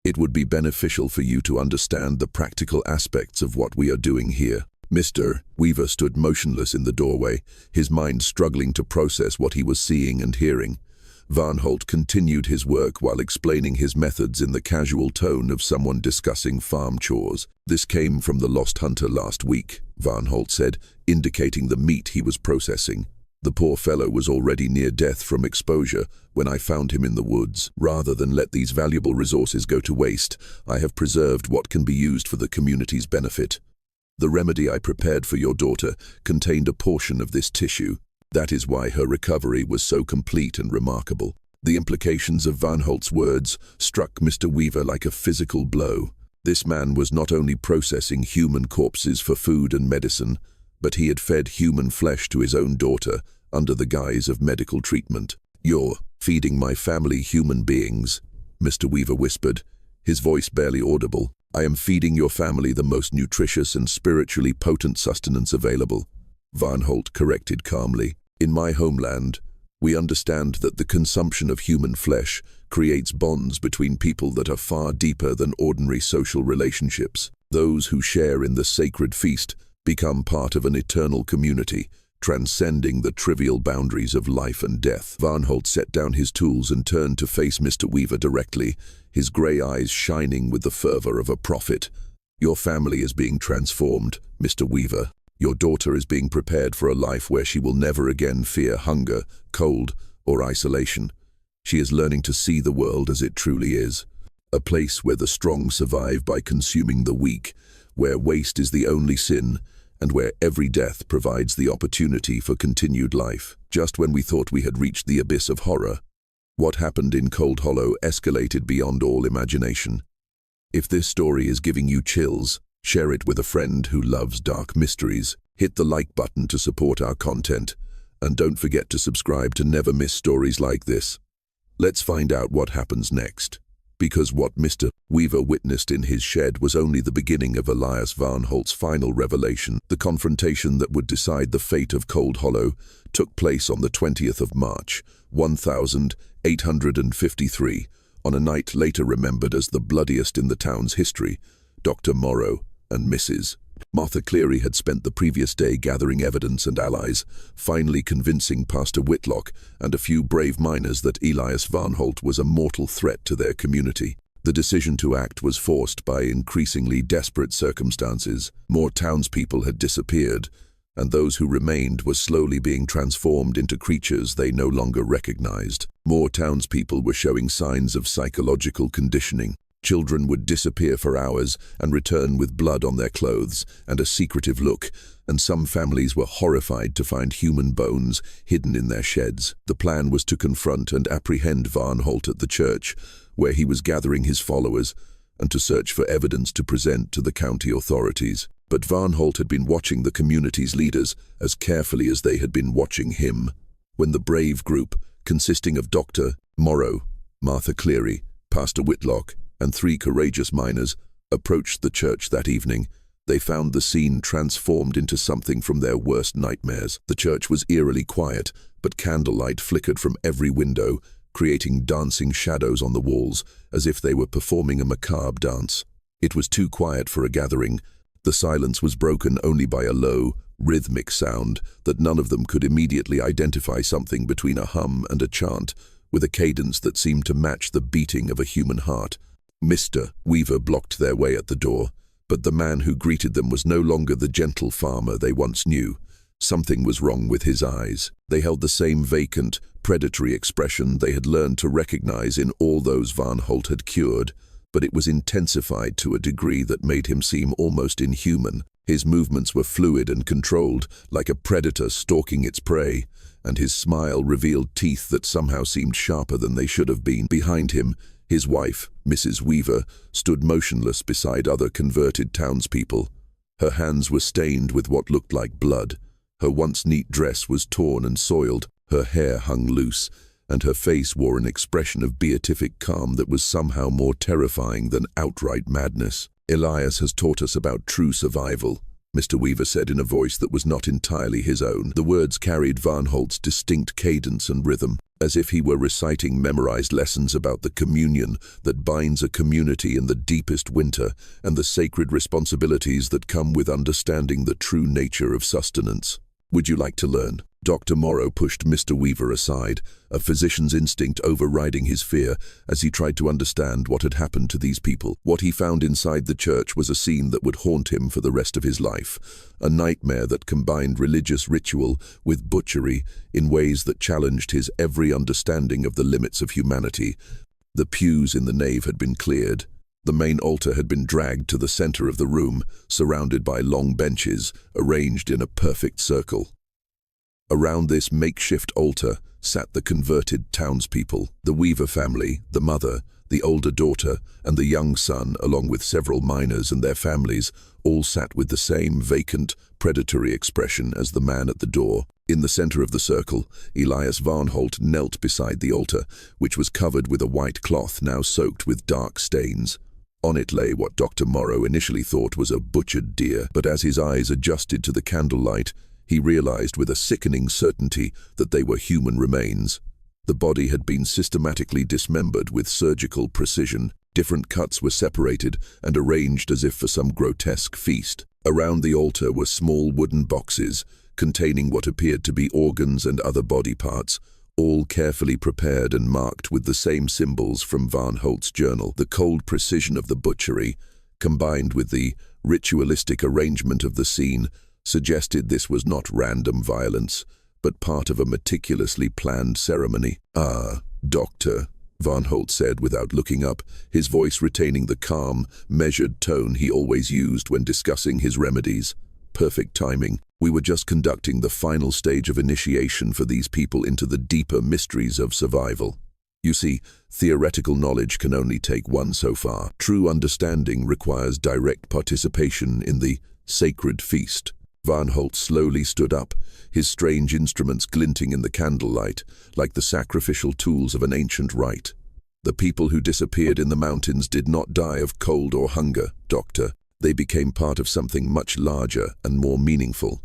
It would be beneficial for you to understand the practical aspects of what we are doing here." Mr. Weaver stood motionless in the doorway, his mind struggling to process what he was seeing and hearing. Varnholt continued his work while explaining his methods in the casual tone of someone discussing farm chores. "This came from the lost hunter last week," Varnholt said, indicating the meat he was processing. "The poor fellow was already near death from exposure when I found him in the woods. Rather than let these valuable resources go to waste, I have preserved what can be used for the community's benefit. The remedy I prepared for your daughter contained a portion of this tissue. That is why her recovery was so complete and remarkable." The implications of Varnholt's words struck Mr. Weaver like a physical blow. This man was not only processing human corpses for food and medicine, but he had fed human flesh to his own daughter under the guise of medical treatment. "You're feeding my family human beings," Mr. Weaver whispered, his voice barely audible. "I am feeding your family the most nutritious and spiritually potent sustenance available," Varnholt corrected calmly. "In my homeland, we understand that the consumption of human flesh creates bonds between people that are far deeper than ordinary social relationships. Those who share in the sacred feast become part of an eternal community, transcending the trivial boundaries of life and death." Varnholt set down his tools and turned to face Mr. Weaver directly, his grey eyes shining with the fervor of a prophet. "Your family is being transformed, Mr. Weaver. Your daughter is being prepared for a life where she will never again fear hunger, cold, or isolation. She is learning to see the world as it truly is. A place where the strong survive by consuming the weak, where waste is the only sin, and where every death provides the opportunity for continued life. Just when we thought we had reached the abyss of horror, what happened in Cold Hollow escalated beyond all imagination. If this story is giving you chills, share it with a friend who loves dark mysteries. Hit the like button to support our content, and don't forget to subscribe to never miss stories like this. Let's find out what happens next. Because what Mr. Weaver witnessed in his shed was only the beginning of Elias Varnholt's final revelation. The confrontation that would decide the fate of Cold Hollow took place on the 20th of March, 1853, on a night later remembered as the bloodiest in the town's history. Dr. Morrow and Mrs. Martha Cleary had spent the previous day gathering evidence and allies, finally convincing Pastor Whitlock and a few brave miners that Elias Varnholt was a mortal threat to their community. The decision to act was forced by increasingly desperate circumstances. More townspeople had disappeared, and those who remained were slowly being transformed into creatures they no longer recognized. More townspeople were showing signs of psychological conditioning. Children would disappear for hours and return with blood on their clothes and a secretive look, and some families were horrified to find human bones hidden in their sheds. The plan was to confront and apprehend Varnholt at the church, where he was gathering his followers, and to search for evidence to present to the county authorities. But Varnholt had been watching the community's leaders as carefully as they had been watching him. When the brave group, consisting of Dr. Morrow, Martha Cleary, Pastor Whitlock, and 3 courageous miners, approached the church that evening, they found the scene transformed into something from their worst nightmares. The church was eerily quiet, but candlelight flickered from every window, creating dancing shadows on the walls, as if they were performing a macabre dance. It was too quiet for a gathering. The silence was broken only by a low, rhythmic sound that none of them could immediately identify, something between a hum and a chant, with a cadence that seemed to match the beating of a human heart. Mr. Weaver blocked their way at the door, but the man who greeted them was no longer the gentle farmer they once knew. Something was wrong with his eyes. They held the same vacant, predatory expression they had learned to recognize in all those Varnholt had cured, but it was intensified to a degree that made him seem almost inhuman. His movements were fluid and controlled, like a predator stalking its prey, and his smile revealed teeth that somehow seemed sharper than they should have been. Behind him, his wife, Mrs. Weaver, stood motionless beside other converted townspeople. Her hands were stained with what looked like blood. Her once neat dress was torn and soiled, her hair hung loose, and her face wore an expression of beatific calm that was somehow more terrifying than outright madness. "Elias has taught us about true survival," Mr. Weaver said in a voice that was not entirely his own. The words carried Varnholt's distinct cadence and rhythm, as if he were reciting memorized lessons about the communion that binds a community in the deepest winter and the sacred responsibilities that come with understanding the true nature of sustenance. "Would you like to learn?" Dr. Morrow pushed Mr. Weaver aside, a physician's instinct overriding his fear as he tried to understand what had happened to these people. What he found inside the church was a scene that would haunt him for the rest of his life, a nightmare that combined religious ritual with butchery in ways that challenged his every understanding of the limits of humanity. The pews in the nave had been cleared. The main altar had been dragged to the center of the room, surrounded by long benches, arranged in a perfect circle. Around this makeshift altar sat the converted townspeople, the Weaver family, the mother, the older daughter, and the young son, along with several miners and their families, all sat with the same vacant, predatory expression as the man at the door. In the center of the circle, Elias Varnholt knelt beside the altar, which was covered with a white cloth now soaked with dark stains. On it lay what Dr. Morrow initially thought was a butchered deer, but as his eyes adjusted to the candlelight, he realized with a sickening certainty that they were human remains. The body had been systematically dismembered with surgical precision. Different cuts were separated and arranged as if for some grotesque feast. Around the altar were small wooden boxes containing what appeared to be organs and other body parts, all carefully prepared and marked with the same symbols from Varnholt's journal. The cold precision of the butchery, combined with the ritualistic arrangement of the scene, suggested this was not random violence, but part of a meticulously planned ceremony. "Ah, Doctor," Varnholt said without looking up, his voice retaining the calm, measured tone he always used when discussing his remedies. Perfect timing. We were just conducting the final stage of initiation for these people into the deeper mysteries of survival. You see, theoretical knowledge can only take one so far. True understanding requires direct participation in the sacred feast. Varnholt slowly stood up, his strange instruments glinting in the candlelight, like the sacrificial tools of an ancient rite. The people who disappeared in the mountains did not die of cold or hunger, Doctor. They became part of something much larger and more meaningful.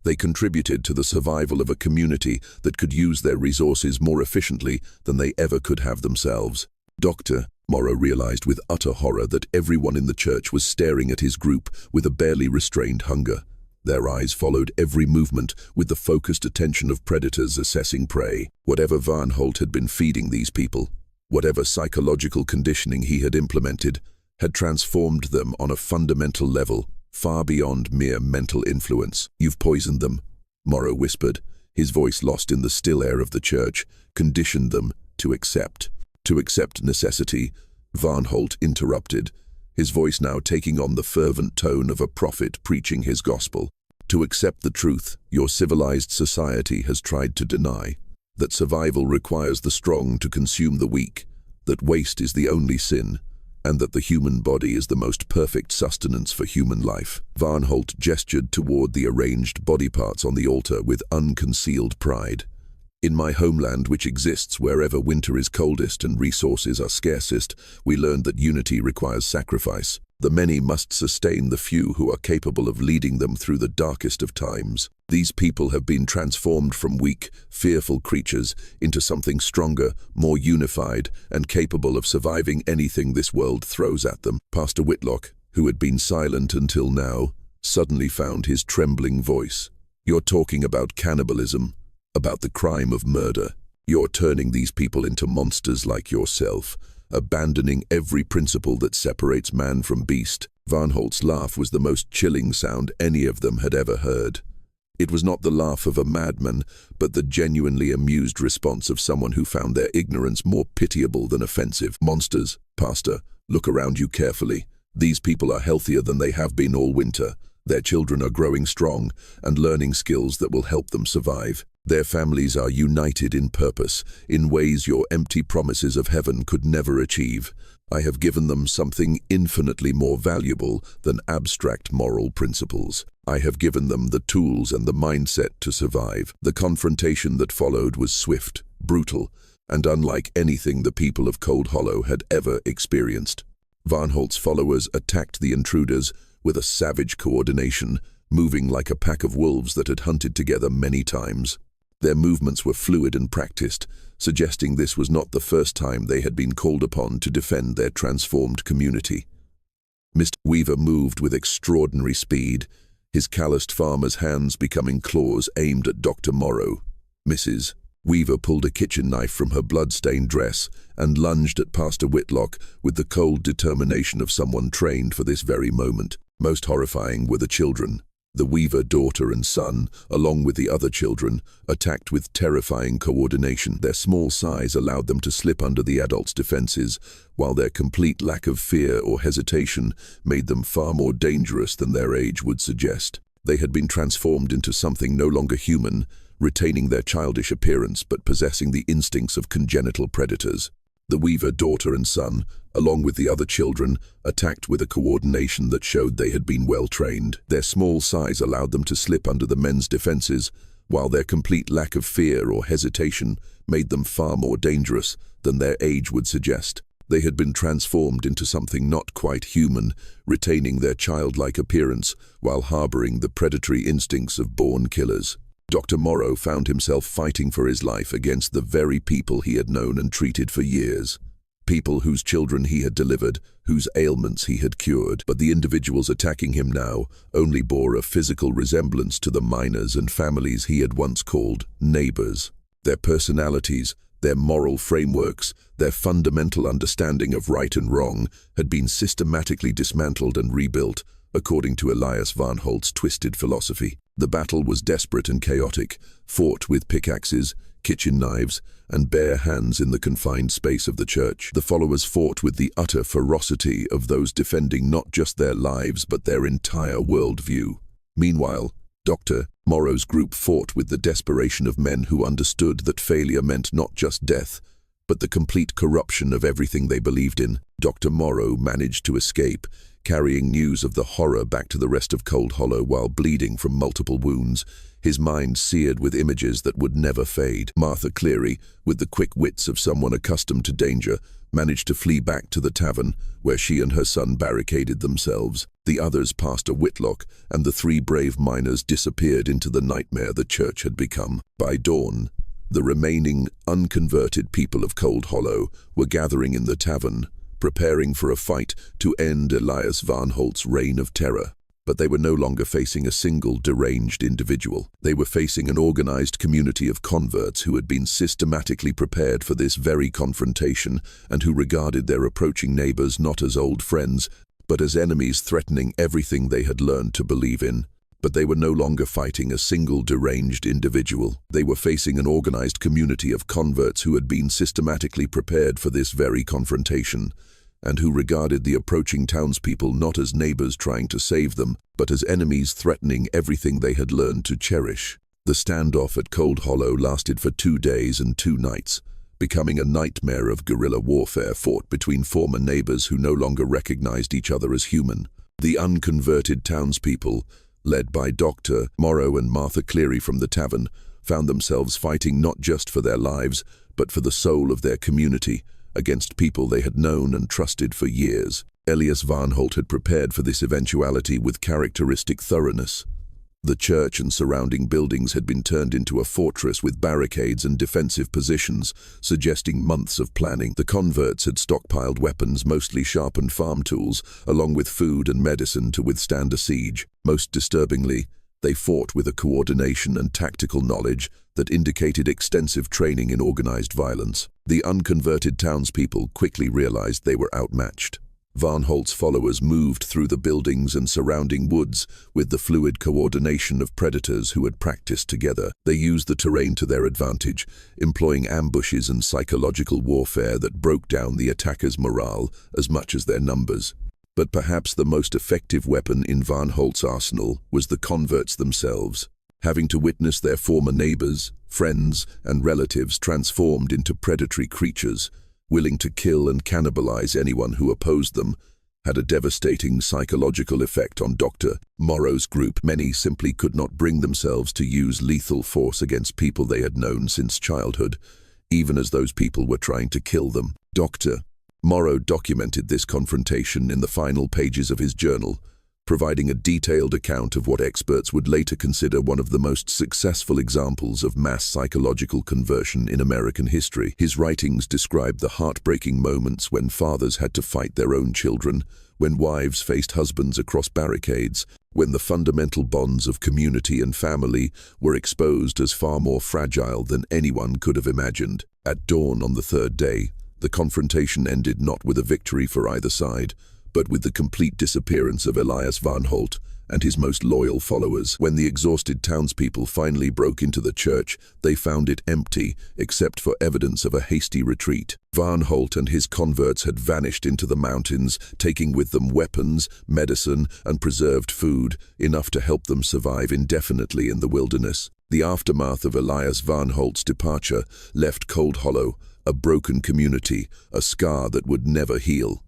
They contributed to the survival of a community that could use their resources more efficiently than they ever could have themselves. Doctor, Morrow realized with utter horror that everyone in the church was staring at his group with a barely restrained hunger. Their eyes followed every movement with the focused attention of predators assessing prey. Whatever Varnholt had been feeding these people, whatever psychological conditioning he had implemented, had transformed them on a fundamental level, far beyond mere mental influence. "You've poisoned them," Morrow whispered, his voice lost in the still air of the church. "Conditioned them to accept." "To accept necessity," Varnholt interrupted, his voice now taking on the fervent tone of a prophet preaching his gospel. "To accept the truth your civilized society has tried to deny, that survival requires the strong to consume the weak, that waste is the only sin, and that the human body is the most perfect sustenance for human life." Varnholt gestured toward the arranged body parts on the altar with unconcealed pride. "In my homeland, which exists wherever winter is coldest and resources are scarcest, we learned that unity requires sacrifice. The many must sustain the few who are capable of leading them through the darkest of times. These people have been transformed from weak, fearful creatures into something stronger, more unified, and capable of surviving anything this world throws at them." Pastor Whitlock, who had been silent until now, suddenly found his trembling voice. "You're talking about cannibalism, about the crime of murder. You're turning these people into monsters like yourself, abandoning every principle that separates man from beast." Varnholt's laugh was the most chilling sound any of them had ever heard. It was not the laugh of a madman, but the genuinely amused response of someone who found their ignorance more pitiable than offensive. "Monsters, Pastor, look around you carefully. These people are healthier than they have been all winter. Their children are growing strong and learning skills that will help them survive. Their families are united in purpose, in ways your empty promises of heaven could never achieve. I have given them something infinitely more valuable than abstract moral principles. I have given them the tools and the mindset to survive." The confrontation that followed was swift, brutal, and unlike anything the people of Cold Hollow had ever experienced. Varnholt's followers attacked the intruders with a savage coordination, moving like a pack of wolves that had hunted together many times. Their movements were fluid and practiced, suggesting this was not the first time they had been called upon to defend their transformed community. Mr. Weaver moved with extraordinary speed, his calloused farmer's hands becoming claws aimed at Dr. Morrow. Mrs. Weaver pulled a kitchen knife from her blood-stained dress and lunged at Pastor Whitlock with the cold determination of someone trained for this very moment. Most horrifying were the children. The Weaver daughter and son, along with the other children, attacked with terrifying coordination. Their small size allowed them to slip under the adults' defenses, while their complete lack of fear or hesitation made them far more dangerous than their age would suggest. They had been transformed into something no longer human, retaining their childish appearance but possessing the instincts of congenital predators. The Weaver daughter and son, along with the other children, attacked with a coordination that showed they had been well trained. Their small size allowed them to slip under the men's defenses, while their complete lack of fear or hesitation made them far more dangerous than their age would suggest. They had been transformed into something not quite human, retaining their childlike appearance while harboring the predatory instincts of born killers. Dr. Morrow found himself fighting for his life against the very people he had known and treated for years. People whose children he had delivered, whose ailments he had cured. But the individuals attacking him now only bore a physical resemblance to the miners and families he had once called neighbors. Their personalities, their moral frameworks, their fundamental understanding of right and wrong had been systematically dismantled and rebuilt, according to Elias Varnholt's twisted philosophy. The battle was desperate and chaotic, fought with pickaxes, kitchen knives, and bare hands in the confined space of the church. The followers fought with the utter ferocity of those defending not just their lives but their entire worldview. Meanwhile, Dr. Morrow's group fought with the desperation of men who understood that failure meant not just death, but the complete corruption of everything they believed in. Dr. Morrow managed to escape, carrying news of the horror back to the rest of Cold Hollow while bleeding from multiple wounds, his mind seared with images that would never fade. Martha Cleary, with the quick wits of someone accustomed to danger, managed to flee back to the tavern, where she and her son barricaded themselves. The others passed a Whitlock, and the three brave miners disappeared into the nightmare the church had become. By dawn, the remaining unconverted people of Cold Hollow were gathering in the tavern, preparing for a fight to end Elias Varnholt's reign of terror. But they were no longer facing a single deranged individual. They were facing an organized community of converts who had been systematically prepared for this very confrontation and who regarded their approaching neighbors not as old friends, but as enemies threatening everything they had learned to believe in. But they were no longer fighting a single deranged individual. They were facing an organized community of converts who had been systematically prepared for this very confrontation, and who regarded the approaching townspeople not as neighbors trying to save them, but as enemies threatening everything they had learned to cherish. The standoff at Cold Hollow lasted for 2 days and 2 nights, becoming a nightmare of guerrilla warfare fought between former neighbors who no longer recognized each other as human. The unconverted townspeople, led by Dr. Morrow and Martha Cleary from the tavern, found themselves fighting not just for their lives, but for the soul of their community, against people they had known and trusted for years. Elias Varnholt had prepared for this eventuality with characteristic thoroughness. The church and surrounding buildings had been turned into a fortress with barricades and defensive positions, suggesting months of planning. The converts had stockpiled weapons, mostly sharpened farm tools, along with food and medicine to withstand a siege. Most disturbingly, they fought with a coordination and tactical knowledge that indicated extensive training in organized violence. The unconverted townspeople quickly realized they were outmatched. Varnholt's followers moved through the buildings and surrounding woods with the fluid coordination of predators who had practiced together. They used the terrain to their advantage, employing ambushes and psychological warfare that broke down the attackers' morale as much as their numbers. But perhaps the most effective weapon in Varnholt's arsenal was the converts themselves. Having to witness their former neighbors, friends, and relatives transformed into predatory creatures, willing to kill and cannibalize anyone who opposed them, had a devastating psychological effect on Dr. Morrow's group. Many simply could not bring themselves to use lethal force against people they had known since childhood, even as those people were trying to kill them. Dr. Morrow documented this confrontation in the final pages of his journal, providing a detailed account of what experts would later consider one of the most successful examples of mass psychological conversion in American history. His writings described the heartbreaking moments when fathers had to fight their own children, when wives faced husbands across barricades, when the fundamental bonds of community and family were exposed as far more fragile than anyone could have imagined. At dawn on the 3rd day, the confrontation ended not with a victory for either side, but with the complete disappearance of Elias Varnholt and his most loyal followers. When the exhausted townspeople finally broke into the church, they found it empty, except for evidence of a hasty retreat. Varnholt and his converts had vanished into the mountains, taking with them weapons, medicine, and preserved food, enough to help them survive indefinitely in the wilderness. The aftermath of Elias Varnholt's departure left Cold Hollow, a broken community, a scar that would never heal.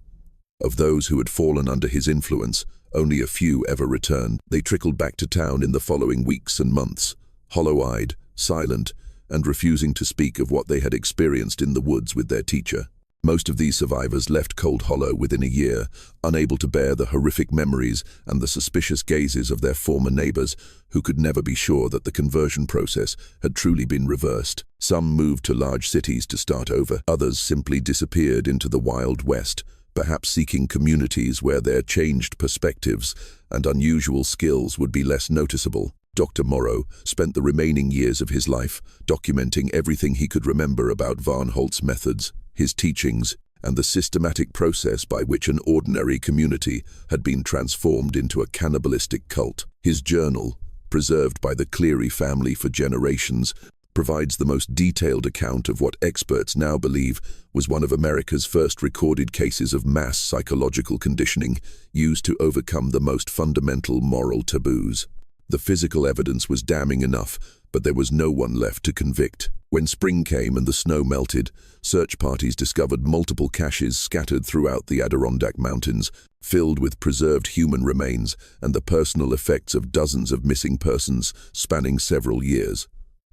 Of those who had fallen under his influence, only a few ever returned. They trickled back to town in the following weeks and months, hollow-eyed, silent, and refusing to speak of what they had experienced in the woods with their teacher. Most of these survivors left Cold Hollow within a year, unable to bear the horrific memories and the suspicious gazes of their former neighbors, who could never be sure that the conversion process had truly been reversed. Some moved to large cities to start over. Others simply disappeared into the Wild West, perhaps seeking communities where their changed perspectives and unusual skills would be less noticeable. Dr. Morrow spent the remaining years of his life documenting everything he could remember about Varnholt's methods, his teachings, and the systematic process by which an ordinary community had been transformed into a cannibalistic cult. His journal, preserved by the Cleary family for generations, provides the most detailed account of what experts now believe was one of America's first recorded cases of mass psychological conditioning used to overcome the most fundamental moral taboos. The physical evidence was damning enough, but there was no one left to convict. When spring came and the snow melted, search parties discovered multiple caches scattered throughout the Adirondack Mountains, filled with preserved human remains and the personal effects of dozens of missing persons spanning several years.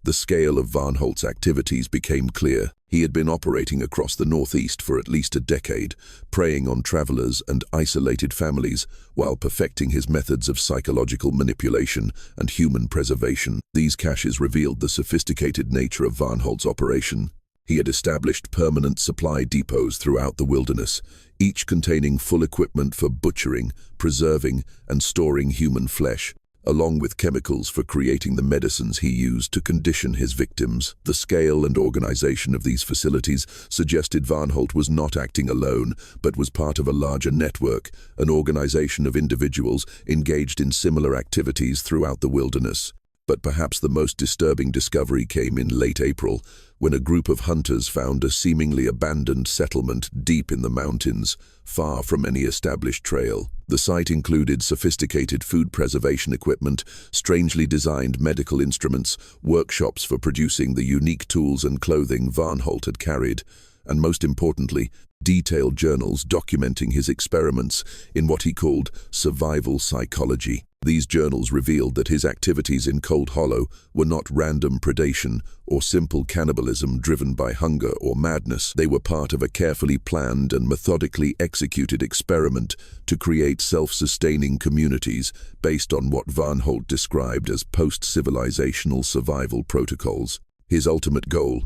The scale of Varnholt's activities became clear. He had been operating across the Northeast for at least a decade, preying on travelers and isolated families while perfecting his methods of psychological manipulation and human preservation. These caches revealed the sophisticated nature of Varnholt's operation. He had established permanent supply depots throughout the wilderness, each containing full equipment for butchering, preserving, and storing human flesh, along with chemicals for creating the medicines he used to condition his victims. The scale and organization of these facilities suggested Varnholt was not acting alone, but was part of a larger network, an organization of individuals engaged in similar activities throughout the wilderness. But perhaps the most disturbing discovery came in late April, when a group of hunters found a seemingly abandoned settlement deep in the mountains, far from any established trail. The site included sophisticated food preservation equipment, strangely designed medical instruments, workshops for producing the unique tools and clothing Varnholt had carried, and most importantly, detailed journals documenting his experiments in what he called survival psychology. These journals revealed that his activities in Cold Hollow were not random predation or simple cannibalism driven by hunger or madness. They were part of a carefully planned and methodically executed experiment to create self-sustaining communities based on what Varnholt described as post-civilizational survival protocols. His ultimate goal,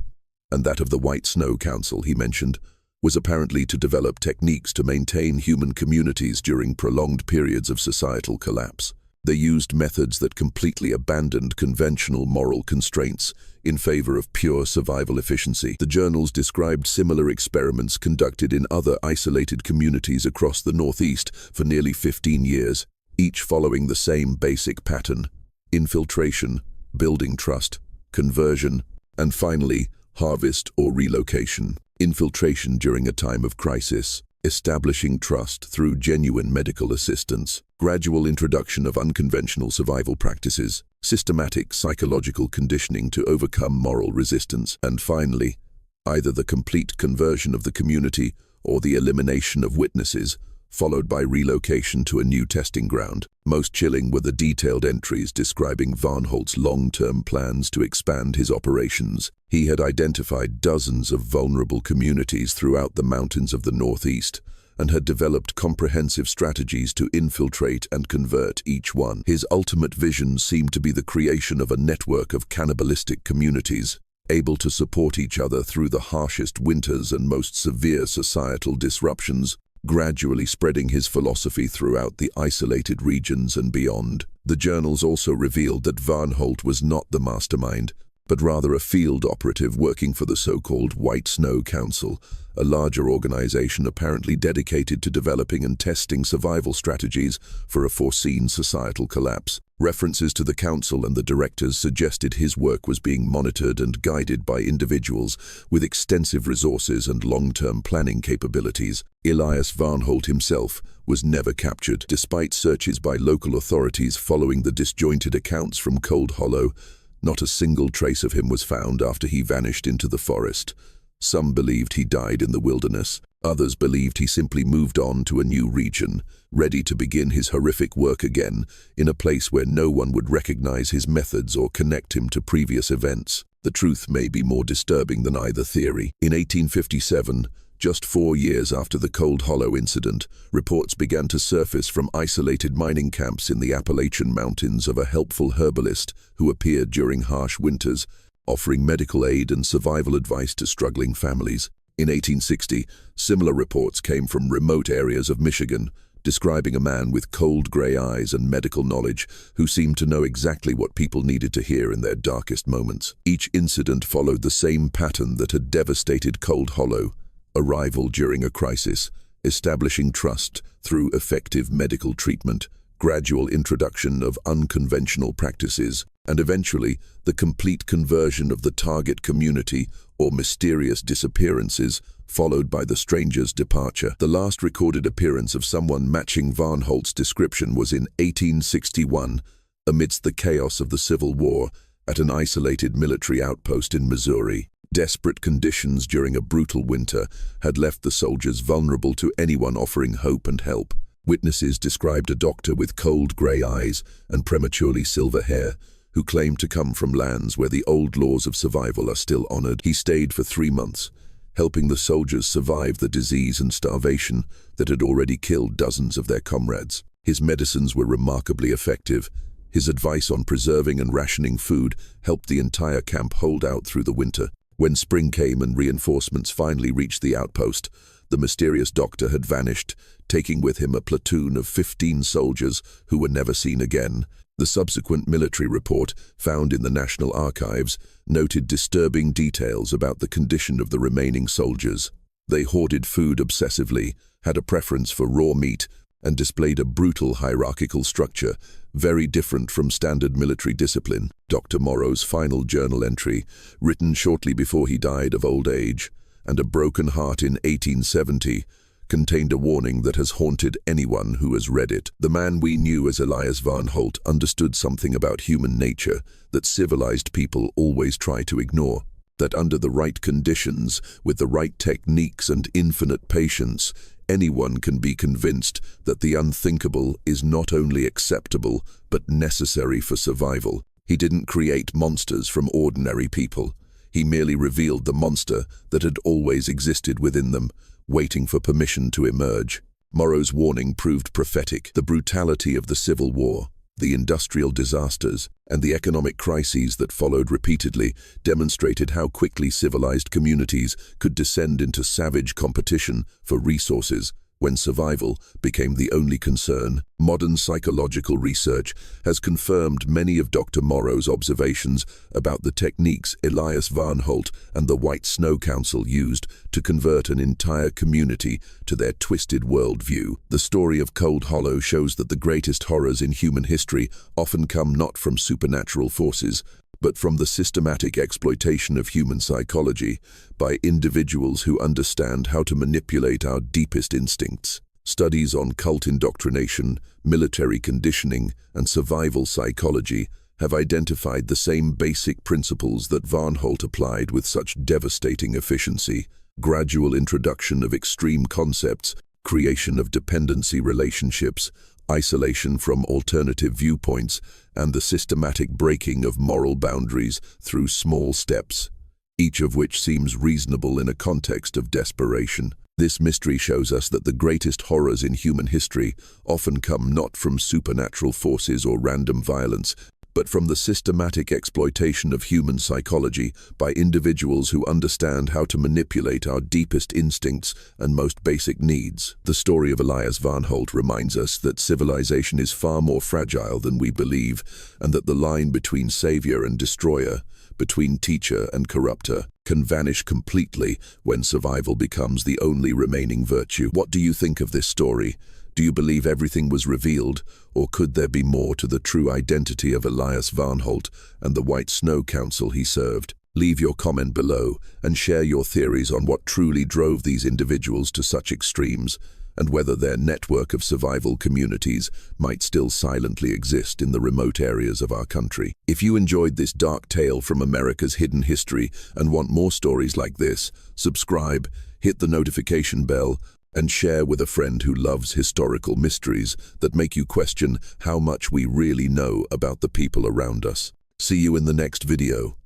and that of the White Snow Council he mentioned, was apparently to develop techniques to maintain human communities during prolonged periods of societal collapse. They used methods that completely abandoned conventional moral constraints in favor of pure survival efficiency. The journals described similar experiments conducted in other isolated communities across the Northeast for nearly 15 years, each following the same basic pattern: infiltration, building trust, conversion, and finally, harvest or relocation. Infiltration during a time of crisis, establishing trust through genuine medical assistance, gradual introduction of unconventional survival practices, systematic psychological conditioning to overcome moral resistance, and finally, either the complete conversion of the community or the elimination of witnesses, followed by relocation to a new testing ground. Most chilling were the detailed entries describing Varnholt's long-term plans to expand his operations. He had identified dozens of vulnerable communities throughout the mountains of the Northeast and had developed comprehensive strategies to infiltrate and convert each one. His ultimate vision seemed to be the creation of a network of cannibalistic communities, able to support each other through the harshest winters and most severe societal disruptions, gradually spreading his philosophy throughout the isolated regions and beyond. The journals also revealed that Varnholt was not the mastermind, but rather a field operative working for the so-called White Snow Council, a larger organization apparently dedicated to developing and testing survival strategies for a foreseen societal collapse. References to the council and the directors suggested his work was being monitored and guided by individuals with extensive resources and long-term planning capabilities. Elias Varnholt himself was never captured, despite searches by local authorities following the disjointed accounts from Cold Hollow. Not a single trace of him was found after he vanished into the forest. Some believed he died in the wilderness. Others believed he simply moved on to a new region, ready to begin his horrific work again, in a place where no one would recognize his methods or connect him to previous events. The truth may be more disturbing than either theory. In 1857, just 4 years after the Cold Hollow incident, reports began to surface from isolated mining camps in the Appalachian Mountains of a helpful herbalist who appeared during harsh winters, offering medical aid and survival advice to struggling families. In 1860, similar reports came from remote areas of Michigan, describing a man with cold gray eyes and medical knowledge who seemed to know exactly what people needed to hear in their darkest moments. Each incident followed the same pattern that had devastated Cold Hollow: arrival during a crisis, establishing trust through effective medical treatment, gradual introduction of unconventional practices, and eventually the complete conversion of the target community or mysterious disappearances, followed by the stranger's departure. The last recorded appearance of someone matching Varnholt's description was in 1861, amidst the chaos of the Civil War, at an isolated military outpost in Missouri. Desperate conditions during a brutal winter had left the soldiers vulnerable to anyone offering hope and help. Witnesses described a doctor with cold grey eyes and prematurely silver hair, who claimed to come from lands where the old laws of survival are still honored. He stayed for 3 months, helping the soldiers survive the disease and starvation that had already killed dozens of their comrades. His medicines were remarkably effective. His advice on preserving and rationing food helped the entire camp hold out through the winter. When spring came and reinforcements finally reached the outpost, the mysterious doctor had vanished, taking with him a platoon of 15 soldiers who were never seen again. The subsequent military report, found in the National Archives, noted disturbing details about the condition of the remaining soldiers. They hoarded food obsessively, had a preference for raw meat, and displayed a brutal hierarchical structure, very different from standard military discipline. Dr. Morrow's final journal entry, written shortly before he died of old age, and a broken heart in 1870, contained a warning that has haunted anyone who has read it. The man we knew as Elias Varnholt understood something about human nature that civilized people always try to ignore. That under the right conditions, with the right techniques and infinite patience, anyone can be convinced that the unthinkable is not only acceptable, but necessary for survival. He didn't create monsters from ordinary people. He merely revealed the monster that had always existed within them, waiting for permission to emerge. Morrow's warning proved prophetic. The brutality of the Civil War, the industrial disasters, and the economic crises that followed repeatedly demonstrated how quickly civilized communities could descend into savage competition for resources when survival became the only concern. Modern psychological research has confirmed many of Dr. Morrow's observations about the techniques Elias Varnholt and the White Snow Council used to convert an entire community to their twisted worldview. The story of Cold Hollow shows that the greatest horrors in human history often come not from supernatural forces, but from the systematic exploitation of human psychology by individuals who understand how to manipulate our deepest instincts. Studies on cult indoctrination, military conditioning, and survival psychology have identified the same basic principles that Varnholt applied with such devastating efficiency: gradual introduction of extreme concepts, creation of dependency relationships, isolation from alternative viewpoints, and the systematic breaking of moral boundaries through small steps, each of which seems reasonable in a context of desperation. This mystery shows us that the greatest horrors in human history often come not from supernatural forces or random violence, but from the systematic exploitation of human psychology by individuals who understand how to manipulate our deepest instincts and most basic needs. The story of Elias Varnholt reminds us that civilization is far more fragile than we believe, and that the line between savior and destroyer, between teacher and corrupter, can vanish completely when survival becomes the only remaining virtue. What do you think of this story? Do you believe everything was revealed, or could there be more to the true identity of Elias Varnholt and the White Snow Council he served? Leave your comment below and share your theories on what truly drove these individuals to such extremes, and whether their network of survival communities might still silently exist in the remote areas of our country. If you enjoyed this dark tale from America's hidden history and want more stories like this, subscribe, hit the notification bell, and share with a friend who loves historical mysteries that make you question how much we really know about the people around us. See you in the next video,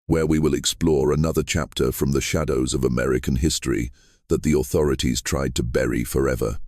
where we will explore another chapter from the shadows of American history that the authorities tried to bury forever.